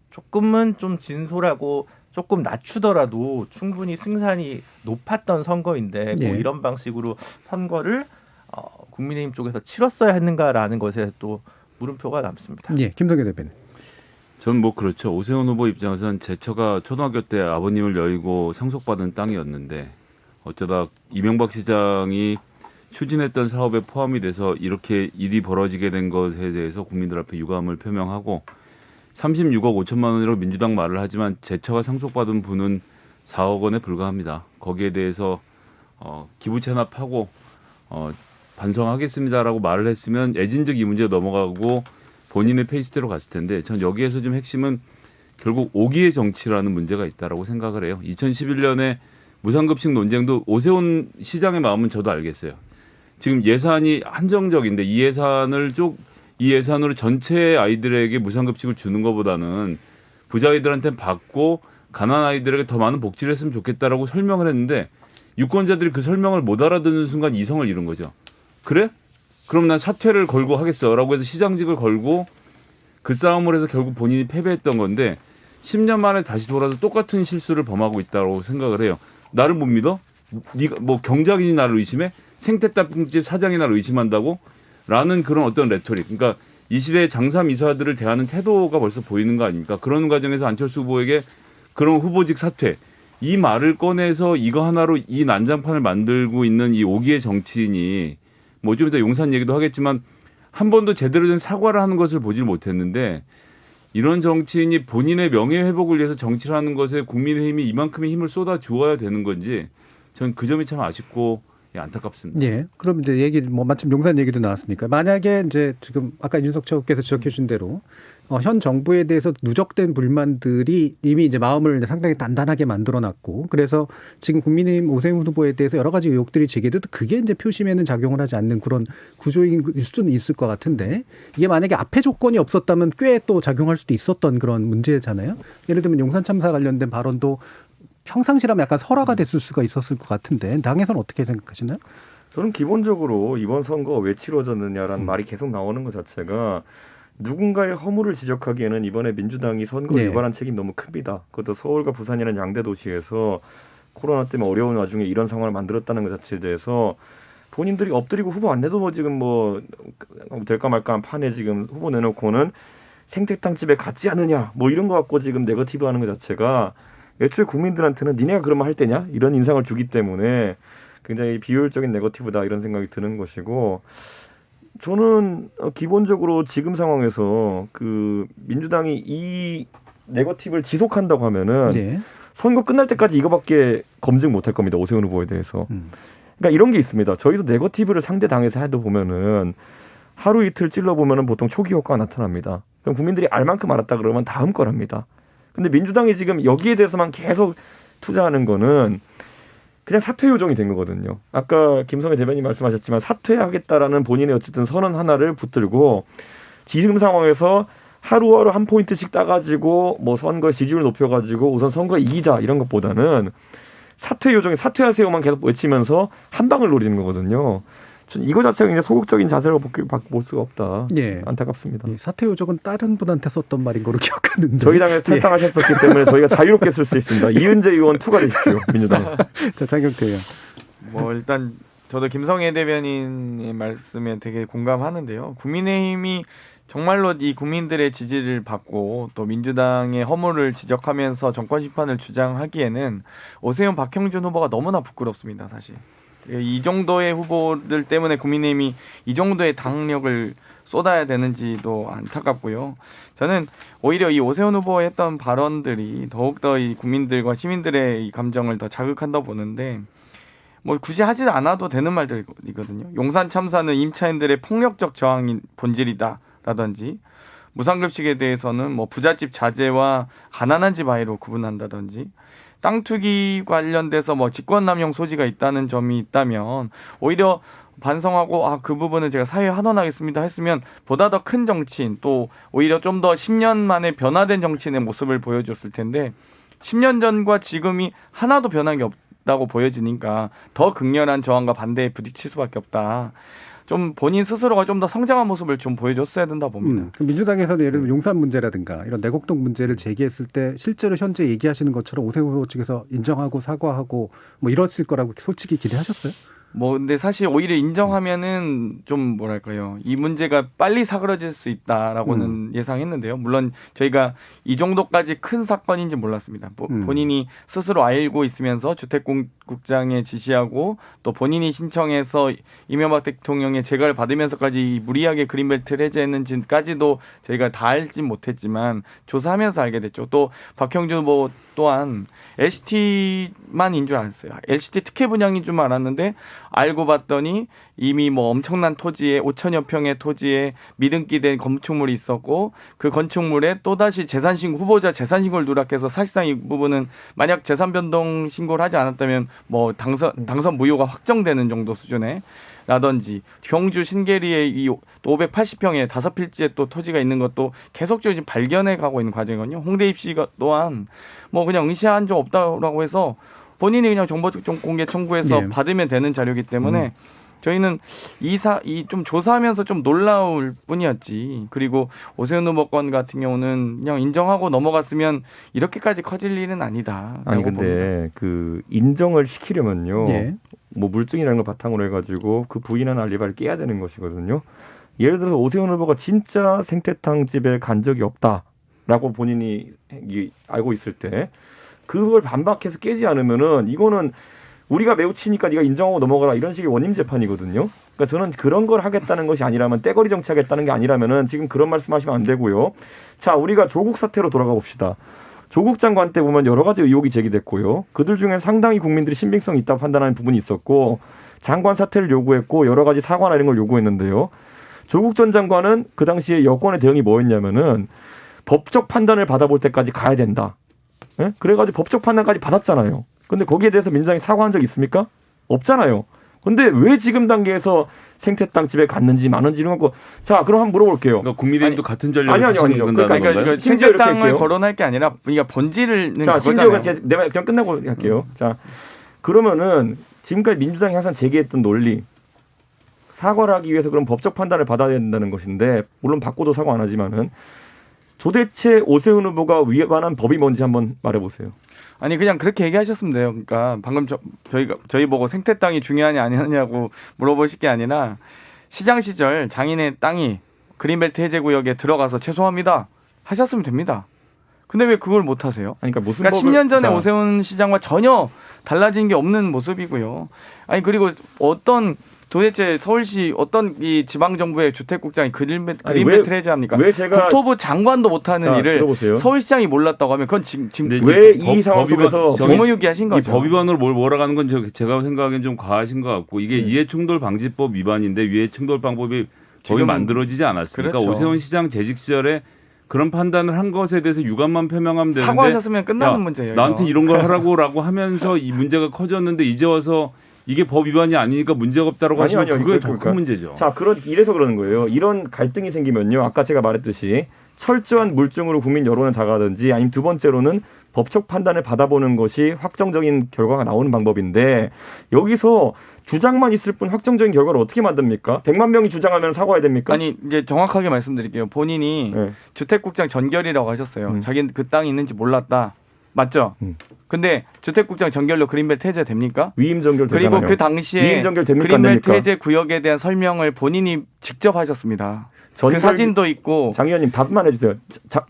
조금은 좀 진솔하고 조금 낮추더라도 충분히 승산이 높았던 선거인데 네. 뭐 이런 방식으로 선거를 국민의힘 쪽에서 치렀어야 했는가라는 것에 또 물음표가 남습니다. 예, 김성계 대표님. 전 뭐 그렇죠. 오세훈 후보 입장에서는 제처가 초등학교 때 아버님을 여의고 상속받은 땅이었는데 어쩌다 이명박 시장이 추진했던 사업에 포함이 돼서 이렇게 일이 벌어지게 된 것에 대해서 국민들 앞에 유감을 표명하고 36억 5천만 원이라고 민주당 말을 하지만 제처가 상속받은 분은 4억 원에 불과합니다. 거기에 대해서 기부 체납하고 반성하겠습니다라고 말을 했으면 애진즉 이 문제가 넘어가고 본인의 페이스대로 갔을 텐데 전 여기에서 좀 핵심은 결국 오기의 정치라는 문제가 있다라고 생각을 해요. 2011년에 무상급식 논쟁도 오세훈 시장의 마음은 저도 알겠어요. 지금 예산이 한정적인데 이 예산으로 전체 아이들에게 무상급식을 주는 것보다는 부자 아이들한테 받고 가난한 아이들에게 더 많은 복지를 했으면 좋겠다라고 설명을 했는데 유권자들이 그 설명을 못 알아듣는 순간 이성을 잃은 거죠. 그래? 그럼 난 사퇴를 걸고 하겠어라고 해서 시장직을 걸고 그 싸움을 해서 결국 본인이 패배했던 건데 10년 만에 다시 돌아서 똑같은 실수를 범하고 있다고 생각을 해요. 나를 못 믿어? 네가 뭐 경작인이 나를 의심해? 생태닭집 사장이 나를 의심한다고? 라는 그런 어떤 레토릭. 그러니까 이 시대의 장삼이사들을 대하는 태도가 벌써 보이는 거 아닙니까? 그런 과정에서 안철수 후보에게 그런 후보직 사퇴 이 말을 꺼내서 이거 하나로 이 난장판을 만들고 있는 이 오기의 정치인이 뭐 좀 이따 용산 얘기도 하겠지만 한 번도 제대로 된 사과를 하는 것을 보질 못했는데 이런 정치인이 본인의 명예 회복을 위해서 정치를 하는 것에 국민의힘이 이만큼의 힘을 쏟아 주어야 되는 건지 전 그 점이 참 아쉽고 안타깝습니다. 예. 그럼 이제 얘기 마침 용산 얘기도 나왔으니까 만약에 이제 지금 아까 윤석철 의원께서 지적해 주신 대로 현 정부에 대해서 누적된 불만들이 이미 이제 마음을 이제 상당히 단단하게 만들어놨고 그래서 지금 국민의힘 오세훈 후보에 대해서 여러 가지 의혹들이 제기돼도 그게 이제 표심에는 작용을 하지 않는 그런 구조인 수준은 있을 것 같은데 이게 만약에 앞에 조건이 없었다면 꽤 또 작용할 수도 있었던 그런 문제잖아요. 예를 들면 용산 참사 관련된 발언도 평상시라면 약간 설화가 됐을 수가 있었을 것 같은데 당에서는 어떻게 생각하시나요? 저는 기본적으로 이번 선거 왜 치러졌느냐라는 말이 계속 나오는 것 자체가 누군가의 허물을 지적하기에는 이번에 민주당이 선거를 유발한 책임이 너무 큽니다. 그것도 서울과 부산이라는 양대 도시에서 코로나 때문에 어려운 와중에 이런 상황을 만들었다는 것 자체에 대해서 본인들이 엎드리고 후보 안 내도 지금 뭐 될까 말까한 판에 지금 후보 내놓고는 생태탕집에 갔지 않느냐 뭐 이런 거 갖고 지금 네거티브 하는 것 자체가 애초에 국민들한테는 니네가 그러면 할 때냐 이런 인상을 주기 때문에 굉장히 비효율적인 네거티브다 이런 생각이 드는 것이고 저는 기본적으로 지금 상황에서 그 민주당이 이 네거티브를 지속한다고 하면은 네. 선거 끝날 때까지 이거밖에 검증 못할 겁니다. 오세훈 후보에 대해서. 그러니까 이런 게 있습니다. 저희도 네거티브를 상대 당에서 해도 보면은 하루 이틀 찔러보면은 보통 초기 효과가 나타납니다. 그럼 국민들이 알 만큼 알았다 그러면 다음 거랍니다. 근데 민주당이 지금 여기에 대해서만 계속 투자하는 거는 그냥 사퇴 요정이 된 거거든요. 아까 김성애 대변인 말씀하셨지만 사퇴하겠다라는 본인의 어쨌든 선언 하나를 붙들고 지금 상황에서 하루하루 한 포인트씩 따가지고 뭐 선거 지지율 높여가지고 우선 선거 이기자 이런 것보다는 사퇴 요정이 사퇴하세요만 계속 외치면서 한 방을 노리는 거거든요. 전 이거 자체가 굉장히 소극적인 자세로 볼 수가 없다. 예. 안타깝습니다. 예. 사퇴 요정은 다른 분한테 썼던 말인 거로 기억하는데. 저희 당에서 탈당하셨었기 때문에 저희가 자유롭게 쓸 수 있습니다. 이은재 의원 투과되십시오. 민주당. 자, 장경태 의원. 뭐 일단 저도 김성애 대변인의 말씀에 되게 공감하는데요. 국민의힘이 정말로 이 국민들의 지지를 받고 또 민주당의 허물을 지적하면서 정권 심판을 주장하기에는 오세훈 박형준 후보가 너무나 부끄럽습니다. 사실. 이 정도의 후보들 때문에 국민의힘이 이 정도의 당력을 쏟아야 되는지도 안타깝고요. 저는 오히려 이 오세훈 후보의 했던 발언들이 더욱더 이 국민들과 시민들의 이 감정을 더 자극한다고 보는데 뭐 굳이 하지 않아도 되는 말들이거든요. 용산 참사는 임차인들의 폭력적 저항이 본질이다라든지 무상급식에 대해서는 뭐 부잣집 자제와 가난한 집 아이로 구분한다든지 땅 투기 관련돼서 뭐 직권남용 소지가 있다는 점이 있다면 오히려 반성하고 그 부분은 제가 사회에 환원하겠습니다 했으면 보다 더 큰 정치인 또 오히려 좀 더 10년 만에 변화된 정치인의 모습을 보여줬을 텐데 10년 전과 지금이 하나도 변한 게 없다고 보여지니까 더 극렬한 저항과 반대에 부딪힐 수밖에 없다. 좀 본인 스스로가 좀 더 성장한 모습을 좀 보여줬어야 된다 봅니다. 민주당에서는 예를 들면 용산 문제라든가 이런 내곡동 문제를 제기했을 때 실제로 현재 얘기하시는 것처럼 오세훈 후보 측에서 인정하고 사과하고 뭐 이랬을 거라고 솔직히 기대하셨어요? 뭐 근데 사실 오히려 인정하면은 좀 뭐랄까요, 이 문제가 빨리 사그러질 수 있다라고는 예상했는데요. 물론 저희가 이 정도까지 큰 사건인지 몰랐습니다. 본인이 스스로 알고 있으면서 주택국장에 지시하고 또 본인이 신청해서 이명박 대통령의 재가를 받으면서까지 무리하게 그린벨트를 해제했는지까지도 저희가 다 알진 못했지만 조사하면서 알게 됐죠. 또 박형준 후보 또한 LCT만인 줄 알았어요. LCT 특혜 분양인 줄 알았는데 알고 봤더니 이미 뭐 엄청난 토지에 5천여 평의 토지에 미등기 된 건축물이 있었고 그 건축물에 또다시 후보자 재산신고를 누락해서 사실상 이 부분은 만약 재산 변동 신고를 하지 않았다면 뭐 당선 무효가 확정되는 정도 수준의 라든지 경주 신계리에 이 580평의 5필지에 또 토지가 있는 것도 계속적으로 지금 발견해 가고 있는 과정이거든요. 홍대 입시가 또한 뭐 그냥 응시한 적 없다라고 해서 본인이 그냥 정보 공개 청구해서 예. 받으면 되는 자료이기 때문에 저희는 이 좀 조사하면서 좀 놀라울 뿐이었지. 그리고 오세훈 후보 건 같은 경우는 그냥 인정하고 넘어갔으면 이렇게까지 커질 일은 아니다. 아니 근데 봅니다. 그 인정을 시키려면요. 예. 뭐 물증이라는 걸 바탕으로 해가지고 그 부인한 알리바를 깨야 되는 것이거든요. 예를 들어서 오세훈 후보가 진짜 생태탕 집에 간 적이 없다라고 본인이 알고 있을 때 그걸 반박해서 깨지 않으면은 이거는 우리가 매우 치니까 네가 인정하고 넘어가라 이런 식의 원님 재판이거든요. 그러니까 저는 그런 걸 하겠다는 것이 아니라면 떼거리 정치하겠다는 게 아니라면은 지금 그런 말씀하시면 안 되고요. 자, 우리가 조국 사태로 돌아가 봅시다. 조국 장관 때 보면 여러 가지 의혹이 제기됐고요. 그들 중에 상당히 국민들이 신빙성이 있다고 판단하는 부분이 있었고 장관 사퇴를 요구했고 여러 가지 사과나 이런 걸 요구했는데요. 조국 전 장관은 그 당시에 여권의 대응이 뭐였냐면은 법적 판단을 받아볼 때까지 가야 된다. 예? 그래가지고 법적 판단까지 받았잖아요. 근데 거기에 대해서 민주당이 사과한 적 있습니까? 없잖아요. 근데 왜 지금 단계에서 생태땅 집에 갔는지 마는지 이런 거. 자, 그럼 한번 물어볼게요. 그러니까 국민의힘도 같은 전략을 아니요. 쓰시는 건가요? 그러니까 생태땅을 거론할 게 아니라 그러니까 본질은 자, 그거잖아요. 심지어 내가 그냥 끝나고 할게요. 자, 그러면은 지금까지 민주당이 항상 제기했던 논리 사과를 하기 위해서 그럼 법적 판단을 받아야 된다는 것인데 물론 받고도 사과 안 하지만은 도대체 오세훈 후보가 위반한 법이 뭔지 한번 말해보세요. 아니 그냥 그렇게 얘기하셨으면 돼요. 그러니까 방금 저희 보고 생태 땅이 중요하냐 아니냐고 물어보실 게 아니라 시장 시절 장인의 땅이 그린벨트 해제 구역에 들어가서 죄송합니다 하셨으면 됩니다. 근데 왜 그걸 못 하세요? 아니, 그러니까 무슨 그러니까 법을, 10년 전에 자, 오세훈 시장과 전혀 달라진 게 없는 모습이고요. 아니 그리고 어떤 도대체 서울시 어떤 이 지방정부의 주택국장이 그린벨트 해제합니까? 왜 제가 국토부 장관도 못하는 자, 일을 들어보세요. 서울시장이 몰랐다고 하면 그건 지금 왜 이 상황 속에서 정무유기하신 이 거죠. 법 위반으로 뭘 몰아가는 건 제가 생각하기엔 좀 과하신 것 같고 이게 이해충돌 방지법 위반인데 이해충돌 방법이 법이 만들어지지 않았으니까 그렇죠. 오세훈 시장 재직 시절에 그런 판단을 한 것에 대해서 유감만 표명하면 되는데 사과하셨으면 끝나는 문제예요. 나한테 이런 걸 하라고 하면서 이 문제가 커졌는데 이제 와서 이게 법 위반이 아니니까 문제가 없다라고 하시면 그게 더 큰 문제죠. 자, 이래서 그러는 거예요. 이런 갈등이 생기면요. 아까 제가 말했듯이 철저한 물증으로 국민 여론을 다가든지 아니면 두 번째로는 법적 판단을 받아보는 것이 확정적인 결과가 나오는 방법인데 여기서 주장만 있을 뿐 확정적인 결과를 어떻게 만듭니까? 100만 명이 주장하면 사과해야 됩니까? 아니 이제 정확하게 말씀드릴게요. 본인이 네. 주택국장 전결이라고 하셨어요. 자기는 그 땅이 있는지 몰랐다. 맞죠? 근데 주택국장 전결로 그린벨트 해제 됩니까? 위임 전결 되잖아요. 그리고 그 당시에 위임 전결 됩니까? 안 그린벨트 됩니까? 해제 구역에 대한 설명을 본인이 직접 하셨습니다. 전결- 그 사진도 있고 장 의원님 답만 해주세요.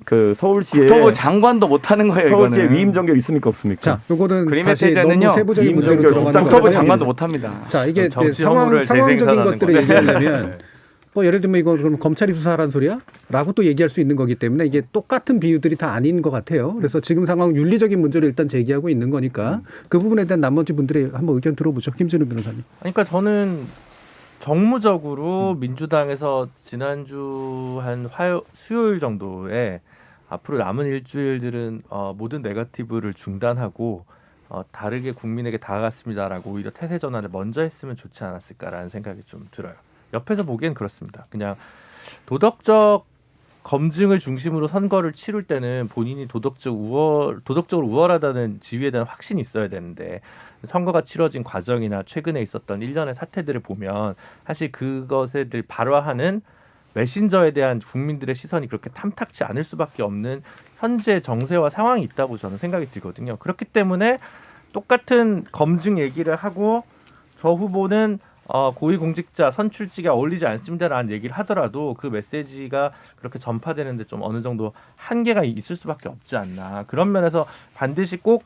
그 서울시에 국토부 장관도 못하는 거예요. 서울시에 이거는. 위임 전결 있습니까 없습니까? 자, 요거는 그린벨트 다시 해제는요, 너무 세부적인 위임 문제로 전결 들어가는 국장 국토부 거고요. 장관도 못합니다. 자, 이게 정치 상황적인 혐오를 재생산하는 것들을 건데. 얘기하려면 뭐 예를 들면 이거 그럼 검찰이 수사하라는 소리야? 라고 또 얘기할 수 있는 거기 때문에 이게 똑같은 비유들이 다 아닌 것 같아요. 그래서 지금 상황 윤리적인 문제를 일단 제기하고 있는 거니까 그 부분에 대한 나머지 분들의 한번 의견 들어보죠. 김준우 변호사님. 그러니까 저는 정무적으로 민주당에서 지난주 한 수요일 정도에 앞으로 남은 일주일들은 모든 네거티브를 중단하고 다르게 국민에게 다가갔습니다라고 오히려 태세 전환을 먼저 했으면 좋지 않았을까라는 생각이 좀 들어요. 옆에서 보기엔 그렇습니다. 그냥 도덕적 검증을 중심으로 선거를 치룰 때는 본인이 도덕적으로 우월하다는 지위에 대한 확신이 있어야 되는데 선거가 치러진 과정이나 최근에 있었던 일련의 사태들을 보면 사실 그것을 발화하는 메신저에 대한 국민들의 시선이 그렇게 탐탁치 않을 수밖에 없는 현재 정세와 상황이 있다고 저는 생각이 들거든요. 그렇기 때문에 똑같은 검증 얘기를 하고 저 후보는 고위공직자 선출직에 어울리지 않습니다라는 얘기를 하더라도 그 메시지가 그렇게 전파되는데 좀 어느 정도 한계가 있을 수밖에 없지 않나. 그런 면에서 반드시 꼭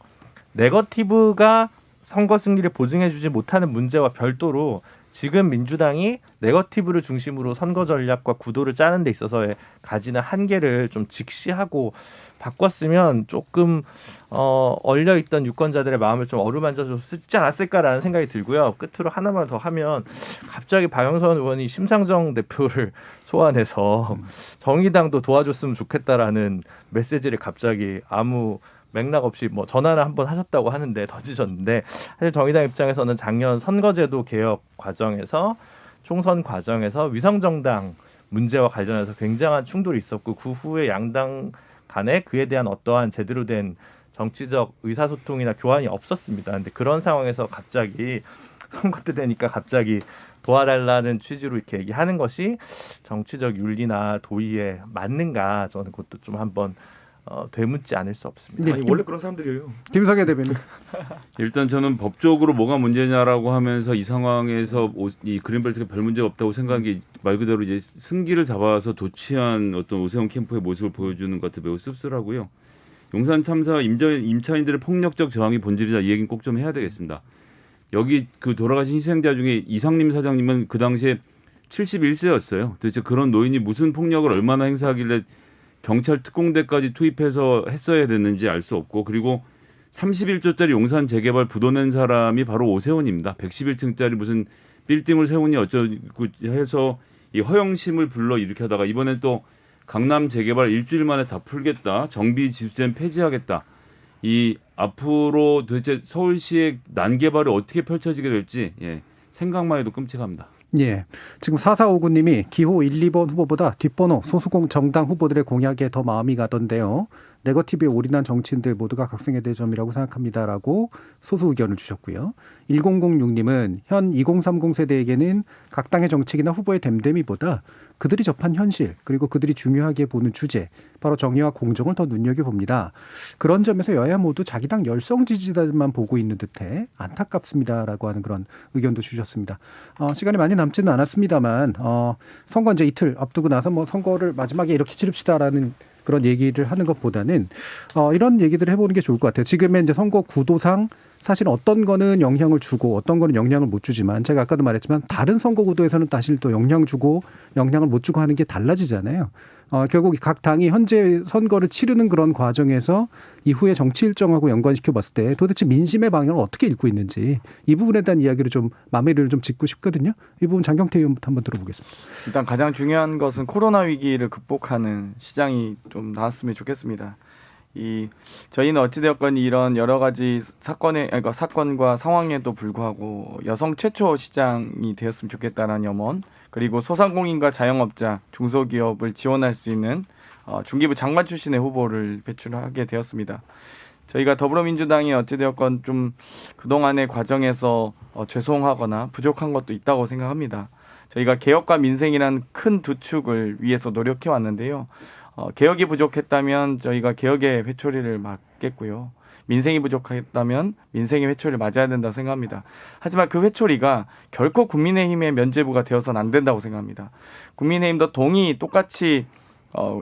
네거티브가 선거 승리를 보증해주지 못하는 문제와 별도로 지금 민주당이 네거티브를 중심으로 선거 전략과 구도를 짜는 데 있어서의 가지는 한계를 좀 직시하고 바꿨으면 조금 얼려있던 유권자들의 마음을 좀 어루만져줄 수 있지 않았을까라는 생각이 들고요. 끝으로 하나만 더 하면 갑자기 박영선 의원이 심상정 대표를 소환해서 정의당도 도와줬으면 좋겠다라는 메시지를 갑자기 아무 맥락 없이 뭐 전화를 한번 하셨다고 하는데 던지셨는데 사실 정의당 입장에서는 작년 선거제도 개혁 과정에서 총선 과정에서 위성정당 문제와 관련해서 굉장한 충돌이 있었고 그 후에 양당 간에 그에 대한 어떠한 제대로 된 정치적 의사소통이나 교환이 없었습니다. 근데 그런 상황에서 갑자기 선거 때 되니까 갑자기 도와달라는 취지로 이렇게 얘기하는 것이 정치적 윤리나 도의에 맞는가 저는 그것도 좀 한번 되묻지 않을 수 없습니다. 아니, 원래 그런 사람들이에요. 김성애 대변인. 일단 저는 법적으로 뭐가 문제냐라고 하면서 이 상황에서 이 그린벨트가 별 문제가 없다고 생각한 게 말 그대로 이제 승기를 잡아서 도취한 어떤 오세훈 캠프의 모습을 보여주는 것 같아 매우 씁쓸하고요. 용산 참사 임차인들의 폭력적 저항이 본질이다 이 얘기는 꼭 좀 해야 되겠습니다. 여기 그 돌아가신 희생자 중에 이상림 사장님은 그 당시에 71세였어요. 도대체 그런 노인이 무슨 폭력을 얼마나 행사하길래 경찰 특공대까지 투입해서 했어야 됐는지 알 수 없고 그리고 31조짜리 용산 재개발 부도 낸 사람이 바로 오세훈입니다. 111층짜리 무슨 빌딩을 세우니 어쩌고 해서 이 허영심을 불러 이렇게 하다가 이번엔 또 강남 재개발 일주일 만에 다 풀겠다. 정비 지수제는 폐지하겠다. 이 앞으로 도대체 서울시의 난개발이 어떻게 펼쳐지게 될지 생각만 해도 끔찍합니다. 예. 지금 4459님이 기호 1, 2번 후보보다 뒷번호 소수공 정당 후보들의 공약에 더 마음이 가던데요. 네거티브에 올인한 정치인들 모두가 각성해야 될 점이라고 생각합니다라고 소수 의견을 주셨고요. 1006님은 현 2030 세대에게는 각 당의 정책이나 후보의 됨됨이보다 그들이 접한 현실 그리고 그들이 중요하게 보는 주제 바로 정의와 공정을 더 눈여겨봅니다. 그런 점에서 여야 모두 자기 당 열성 지지자들만 보고 있는 듯해 안타깝습니다라고 하는 그런 의견도 주셨습니다. 시간이 많이 남지는 않았습니다만 선거 이제 이틀 앞두고 나서 뭐 선거를 마지막에 이렇게 치릅시다라는 그런 얘기를 하는 것보다는 이런 얘기들을 해보는 게 좋을 것 같아요. 지금의 이제 선거 구도상 사실 어떤 거는 영향을 주고 어떤 거는 영향을 못 주지만 제가 아까도 말했지만 다른 선거 구도에서는 사실 또 영향 주고 영향을 못 주고 하는 게 달라지잖아요. 결국 각 당이 현재 선거를 치르는 그런 과정에서 이후에 정치 일정하고 연관시켜 봤을 때 도대체 민심의 방향을 어떻게 읽고 있는지 이 부분에 대한 이야기를 좀 마무리를 좀 짓고 싶거든요. 이 부분 장경태 의원부터 한번 들어보겠습니다. 일단 가장 중요한 것은 코로나 위기를 극복하는 시장이 좀 나왔으면 좋겠습니다. 저희는 어찌되었건 이런 여러 가지 사건과 상황에도 불구하고 여성 최초 시장이 되었으면 좋겠다는 염원, 그리고 소상공인과 자영업자, 중소기업을 지원할 수 있는 중기부 장관 출신의 후보를 배출하게 되었습니다. 저희가 더불어민주당이 어찌되었건 좀 그동안의 과정에서 죄송하거나 부족한 것도 있다고 생각합니다. 저희가 개혁과 민생이라는 큰 두 축을 위해서 노력해 왔는데요. 개혁이 부족했다면 저희가 개혁의 회초리를 맞겠고요. 민생이 부족했다면 민생의 회초리를 맞아야 된다고 생각합니다. 하지만 그 회초리가 결코 국민의힘의 면죄부가 되어서는 안 된다고 생각합니다. 국민의힘도 동의 똑같이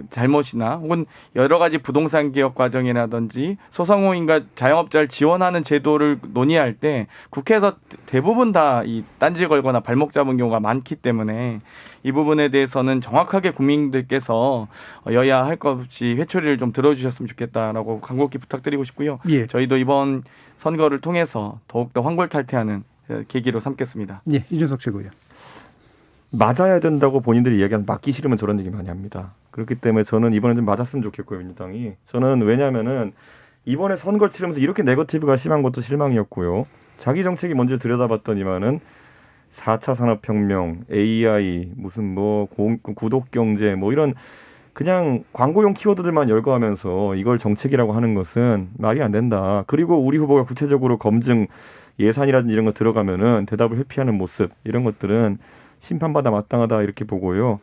잘못이나 혹은 여러 가지 부동산 개혁 과정이라든지 소상공인과 자영업자를 지원하는 제도를 논의할 때 국회에서 대부분 다 이 딴지 걸거나 발목 잡은 경우가 많기 때문에 이 부분에 대해서는 정확하게 국민들께서 여야 할 것 없이 회초리를 좀 들어주셨으면 좋겠다라고 간곡히 부탁드리고 싶고요. 예. 저희도 이번 선거를 통해서 더욱더 환골탈퇴하는 계기로 삼겠습니다. 예, 이준석 최고위원. 맞아야 된다고 본인들이 이야기하면 맞기 싫으면 저런 얘기 많이 합니다. 그렇기 때문에 저는 이번에 좀 맞았으면 좋겠고요, 민주당이. 저는 왜냐하면은 이번에 선거를 치르면서 이렇게 네거티브가 심한 것도 실망이었고요. 자기 정책이 먼저 들여다봤더니만은 4차 산업혁명, AI, 무슨 뭐 구독경제 뭐 이런 그냥 광고용 키워드들만 열거하면서 이걸 정책이라고 하는 것은 말이 안 된다. 그리고 우리 후보가 구체적으로 검증 예산이라든지 이런 거 들어가면은 대답을 회피하는 모습 이런 것들은 심판받아 마땅하다 이렇게 보고요.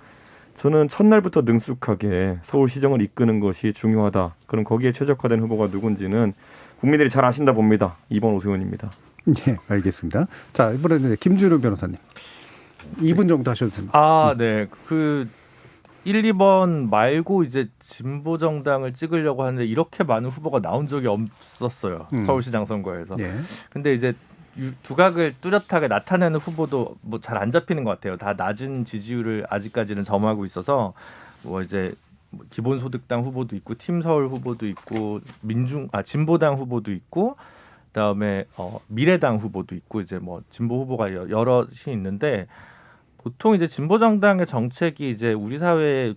저는 첫날부터 능숙하게 서울시정을 이끄는 것이 중요하다. 그럼 거기에 최적화된 후보가 누군지는 국민들이 잘 아신다 봅니다. 2번 오세훈입니다. 네, 알겠습니다. 자, 이번에는 김준우 변호사님. 2분 정도 하셔도 됩니다. 아, 네. 그 1, 2번 말고 이제 진보 정당을 찍으려고 하는데 이렇게 많은 후보가 나온 적이 없었어요. 서울시장 선거에서. 예. 근데 이제 두각을 뚜렷하게 나타내는 후보도 뭐 잘 안 잡히는 것 같아요. 다 낮은 지지율을 아직까지는 점하고 있어서 뭐 이제 기본소득당 후보도 있고 팀서울 후보도 있고 진보당 후보도 있고 그다음에 미래당 후보도 있고 이제 뭐 진보 후보가 여럿이 있는데 보통 이제 진보 정당의 정책이 이제 우리 사회의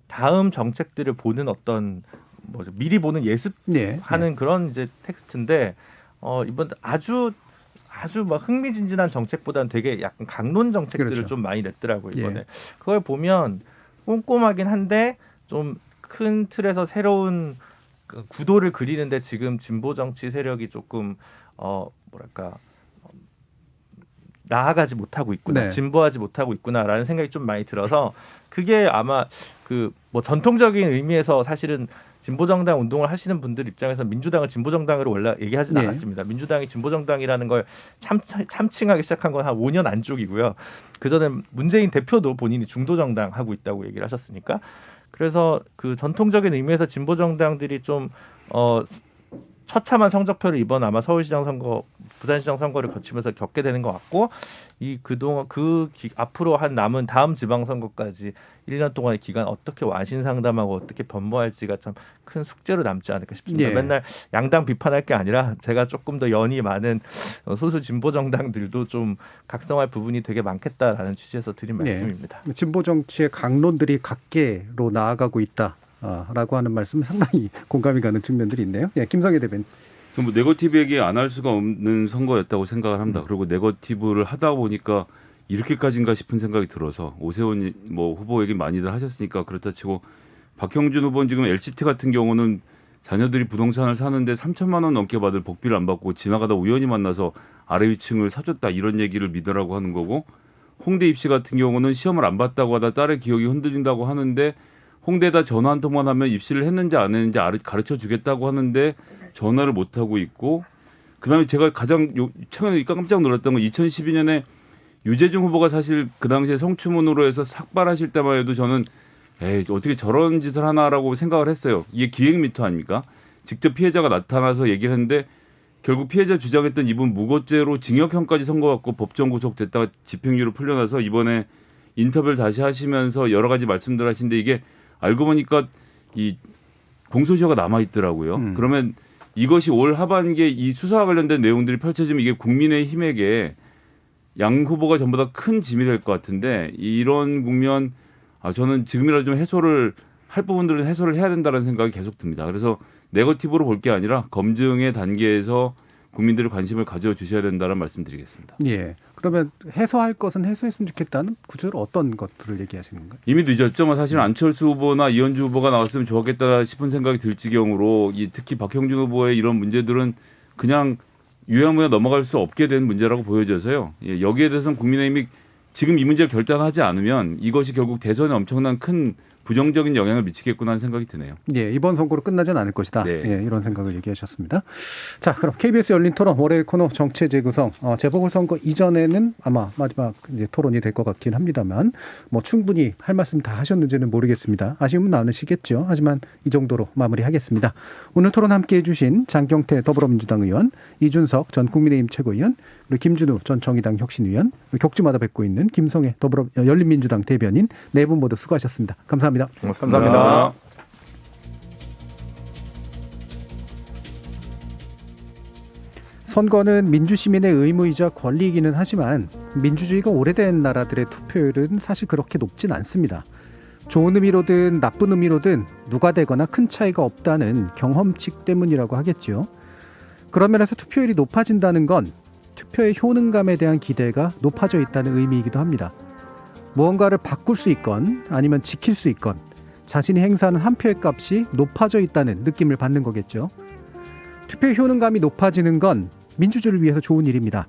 다음 정책들을 보는 어떤 뭐 미리 보는 예습하는 그런 이제 텍스트인데 이번 아주 막 흥미진진한 정책보다는 되게 약간 강론 정책들을 그렇죠. 좀 많이 냈더라고요 이번에. 그걸 보면 꼼꼼하긴 한데 좀 큰 틀에서 새로운 구도를 그리는데 지금 진보 정치 세력이 조금 나아가지 못하고 있구나, 네. 진보하지 못하고 있구나라는 생각이 좀 많이 들어서 그게 아마 그 뭐 전통적인 의미에서 사실은 진보정당 운동을 하시는 분들 입장에서 민주당을 진보정당으로 원래 얘기하지는 네. 않았습니다. 민주당이 진보정당이라는 걸 참칭하기 시작한 건 한 5년 안쪽이고요. 그 전에 문재인 대표도 본인이 중도정당 하고 있다고 얘기를 하셨으니까 그래서 그 전통적인 의미에서 진보정당들이 좀 처참한 성적표를 이번 아마 서울시장 선거, 부산시장 선거를 거치면서 겪게 되는 것 같고 이 그동안 앞으로 한 남은 다음 지방선거까지 1년 동안의 기간 어떻게 완신상담하고 어떻게 변모할지가 참 큰 숙제로 남지 않을까 싶습니다. 예. 맨날 양당 비판할 게 아니라 제가 조금 더 연이 많은 소수 진보 정당들도 좀 각성할 부분이 되게 많겠다라는 취지에서 드린 말씀입니다. 진보 정치의 강론들이 각계로 나아가고 있다라고 하는 말씀 상당히 공감이 가는 측면들이 있네요. 예, 김성애 대변인. 뭐 네거티브 얘기 안 할 수가 없는 선거였다고 생각을 합니다. 그리고 네거티브를 하다 보니까 이렇게까지인가 싶은 생각이 들어서 오세훈 뭐 후보 얘기 많이들 하셨으니까 그렇다 치고 박형준 후보는 지금 LCT 같은 경우는 자녀들이 부동산을 사는데 3천만 원 넘게 받을 복비를 안 받고 지나가다 우연히 만나서 아래 위층을 사줬다 이런 얘기를 믿으라고 하는 거고 홍대 입시 같은 경우는 시험을 안 봤다고 하다 딸의 기억이 흔들린다고 하는데 홍대에다 전화 한 통만 하면 입시를 했는지 안 했는지 가르쳐 주겠다고 하는데 전화를 못 하고 있고 그다음에 제가 가장 최근에 깜짝 놀랐던 건 2012년에 유재중 후보가 사실 그 당시에 성추문으로 해서 삭발하실 때만 해도 저는 어떻게 저런 짓을 하나라고 생각을 했어요. 이게 기획미투 아닙니까? 직접 피해자가 나타나서 얘기를 했는데 결국 피해자 주장했던 이분 무고죄로 징역형까지 선고받고 법정 구속됐다가 집행유예로 풀려나서 이번에 인터뷰를 다시 하시면서 여러 가지 말씀들 하시는데 이게 알고 보니까 이 공소시효가 남아 있더라고요. 그러면 이것이 올 하반기에 이 수사와 관련된 내용들이 펼쳐지면 이게 국민의힘에게 양 후보가 전부 다 큰 짐이 될 것 같은데 이런 국면 저는 지금이라도 좀 해소를 할 부분들은 해소를 해야 된다는 생각이 계속 듭니다. 그래서 네거티브로 볼 게 아니라 검증의 단계에서 국민들의 관심을 가져주셔야 된다는 말씀드리겠습니다. 예. 그러면 해소할 것은 해소했으면 좋겠다는 구체적으로 어떤 것들을 얘기하시는 건가요? 이미 늦었죠. 사실 안철수 후보나 이현주 후보가 나왔으면 좋았겠다 싶은 생각이 들 지경으로 특히 박형준 후보의 이런 문제들은 그냥 유야무야 넘어갈 수 없게 된 문제라고 보여져서요. 여기에 대해서는 국민의힘이 지금 이 문제를 결단하지 않으면 이것이 결국 대선에 엄청난 큰 부정적인 영향을 미치겠구나 하는 생각이 드네요. 예, 이번 선거로 끝나진 않을 것이다. 네. 예, 이런 생각을 얘기하셨습니다. 자, 그럼 KBS 열린 토론 월요일 코너 정치의 재구성 재보궐선거 이전에는 아마 마지막 이제 토론이 될 것 같긴 합니다만 뭐 충분히 할 말씀 다 하셨는지는 모르겠습니다. 아쉬움은 나누시겠죠. 하지만 이 정도로 마무리하겠습니다. 오늘 토론 함께해 주신 장경태 더불어민주당 의원, 이준석 전 국민의힘 최고위원, 그리고 김준우 전 정의당 혁신위원, 격주마다 뵙고 있는 김성애 열린민주당 대변인 네 분 모두 수고하셨습니다. 감사합니다. 감사합니다. 선거는 민주시민의 의무이자 권리이기는 하지만 민주주의가 오래된 나라들의 투표율은 사실 그렇게 높진 않습니다. 좋은 의미로든 나쁜 의미로든 누가 되거나 큰 차이가 없다는 경험칙 때문이라고 하겠죠. 그런 면에서 투표율이 높아진다는 건 투표의 효능감에 대한 기대가 높아져 있다는 의미이기도 합니다. 무언가를 바꿀 수 있건 아니면 지킬 수 있건 자신이 행사하는 한 표의 값이 높아져 있다는 느낌을 받는 거겠죠. 투표의 효능감이 높아지는 건 민주주의를 위해서 좋은 일입니다.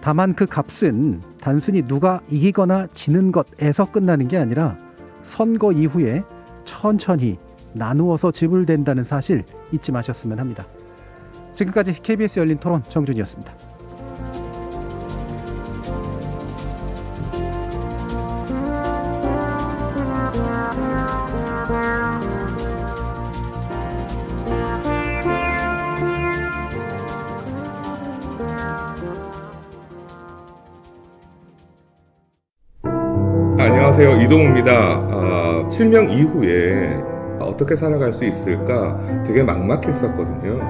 다만 그 값은 단순히 누가 이기거나 지는 것에서 끝나는 게 아니라 선거 이후에 천천히 나누어서 지불된다는 사실 잊지 마셨으면 합니다. 지금까지 KBS 열린 토론 정준이었습니다. 안녕하세요. 이동우입니다. 실명 이후에 어떻게 살아갈 수 있을까 되게 막막했었거든요.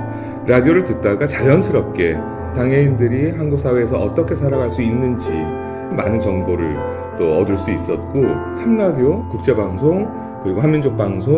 라디오를 듣다가 자연스럽게 장애인들이 한국 사회에서 어떻게 살아갈 수 있는지 많은 정보를 또 얻을 수 있었고, 3라디오 국제방송 그리고 한민족 방송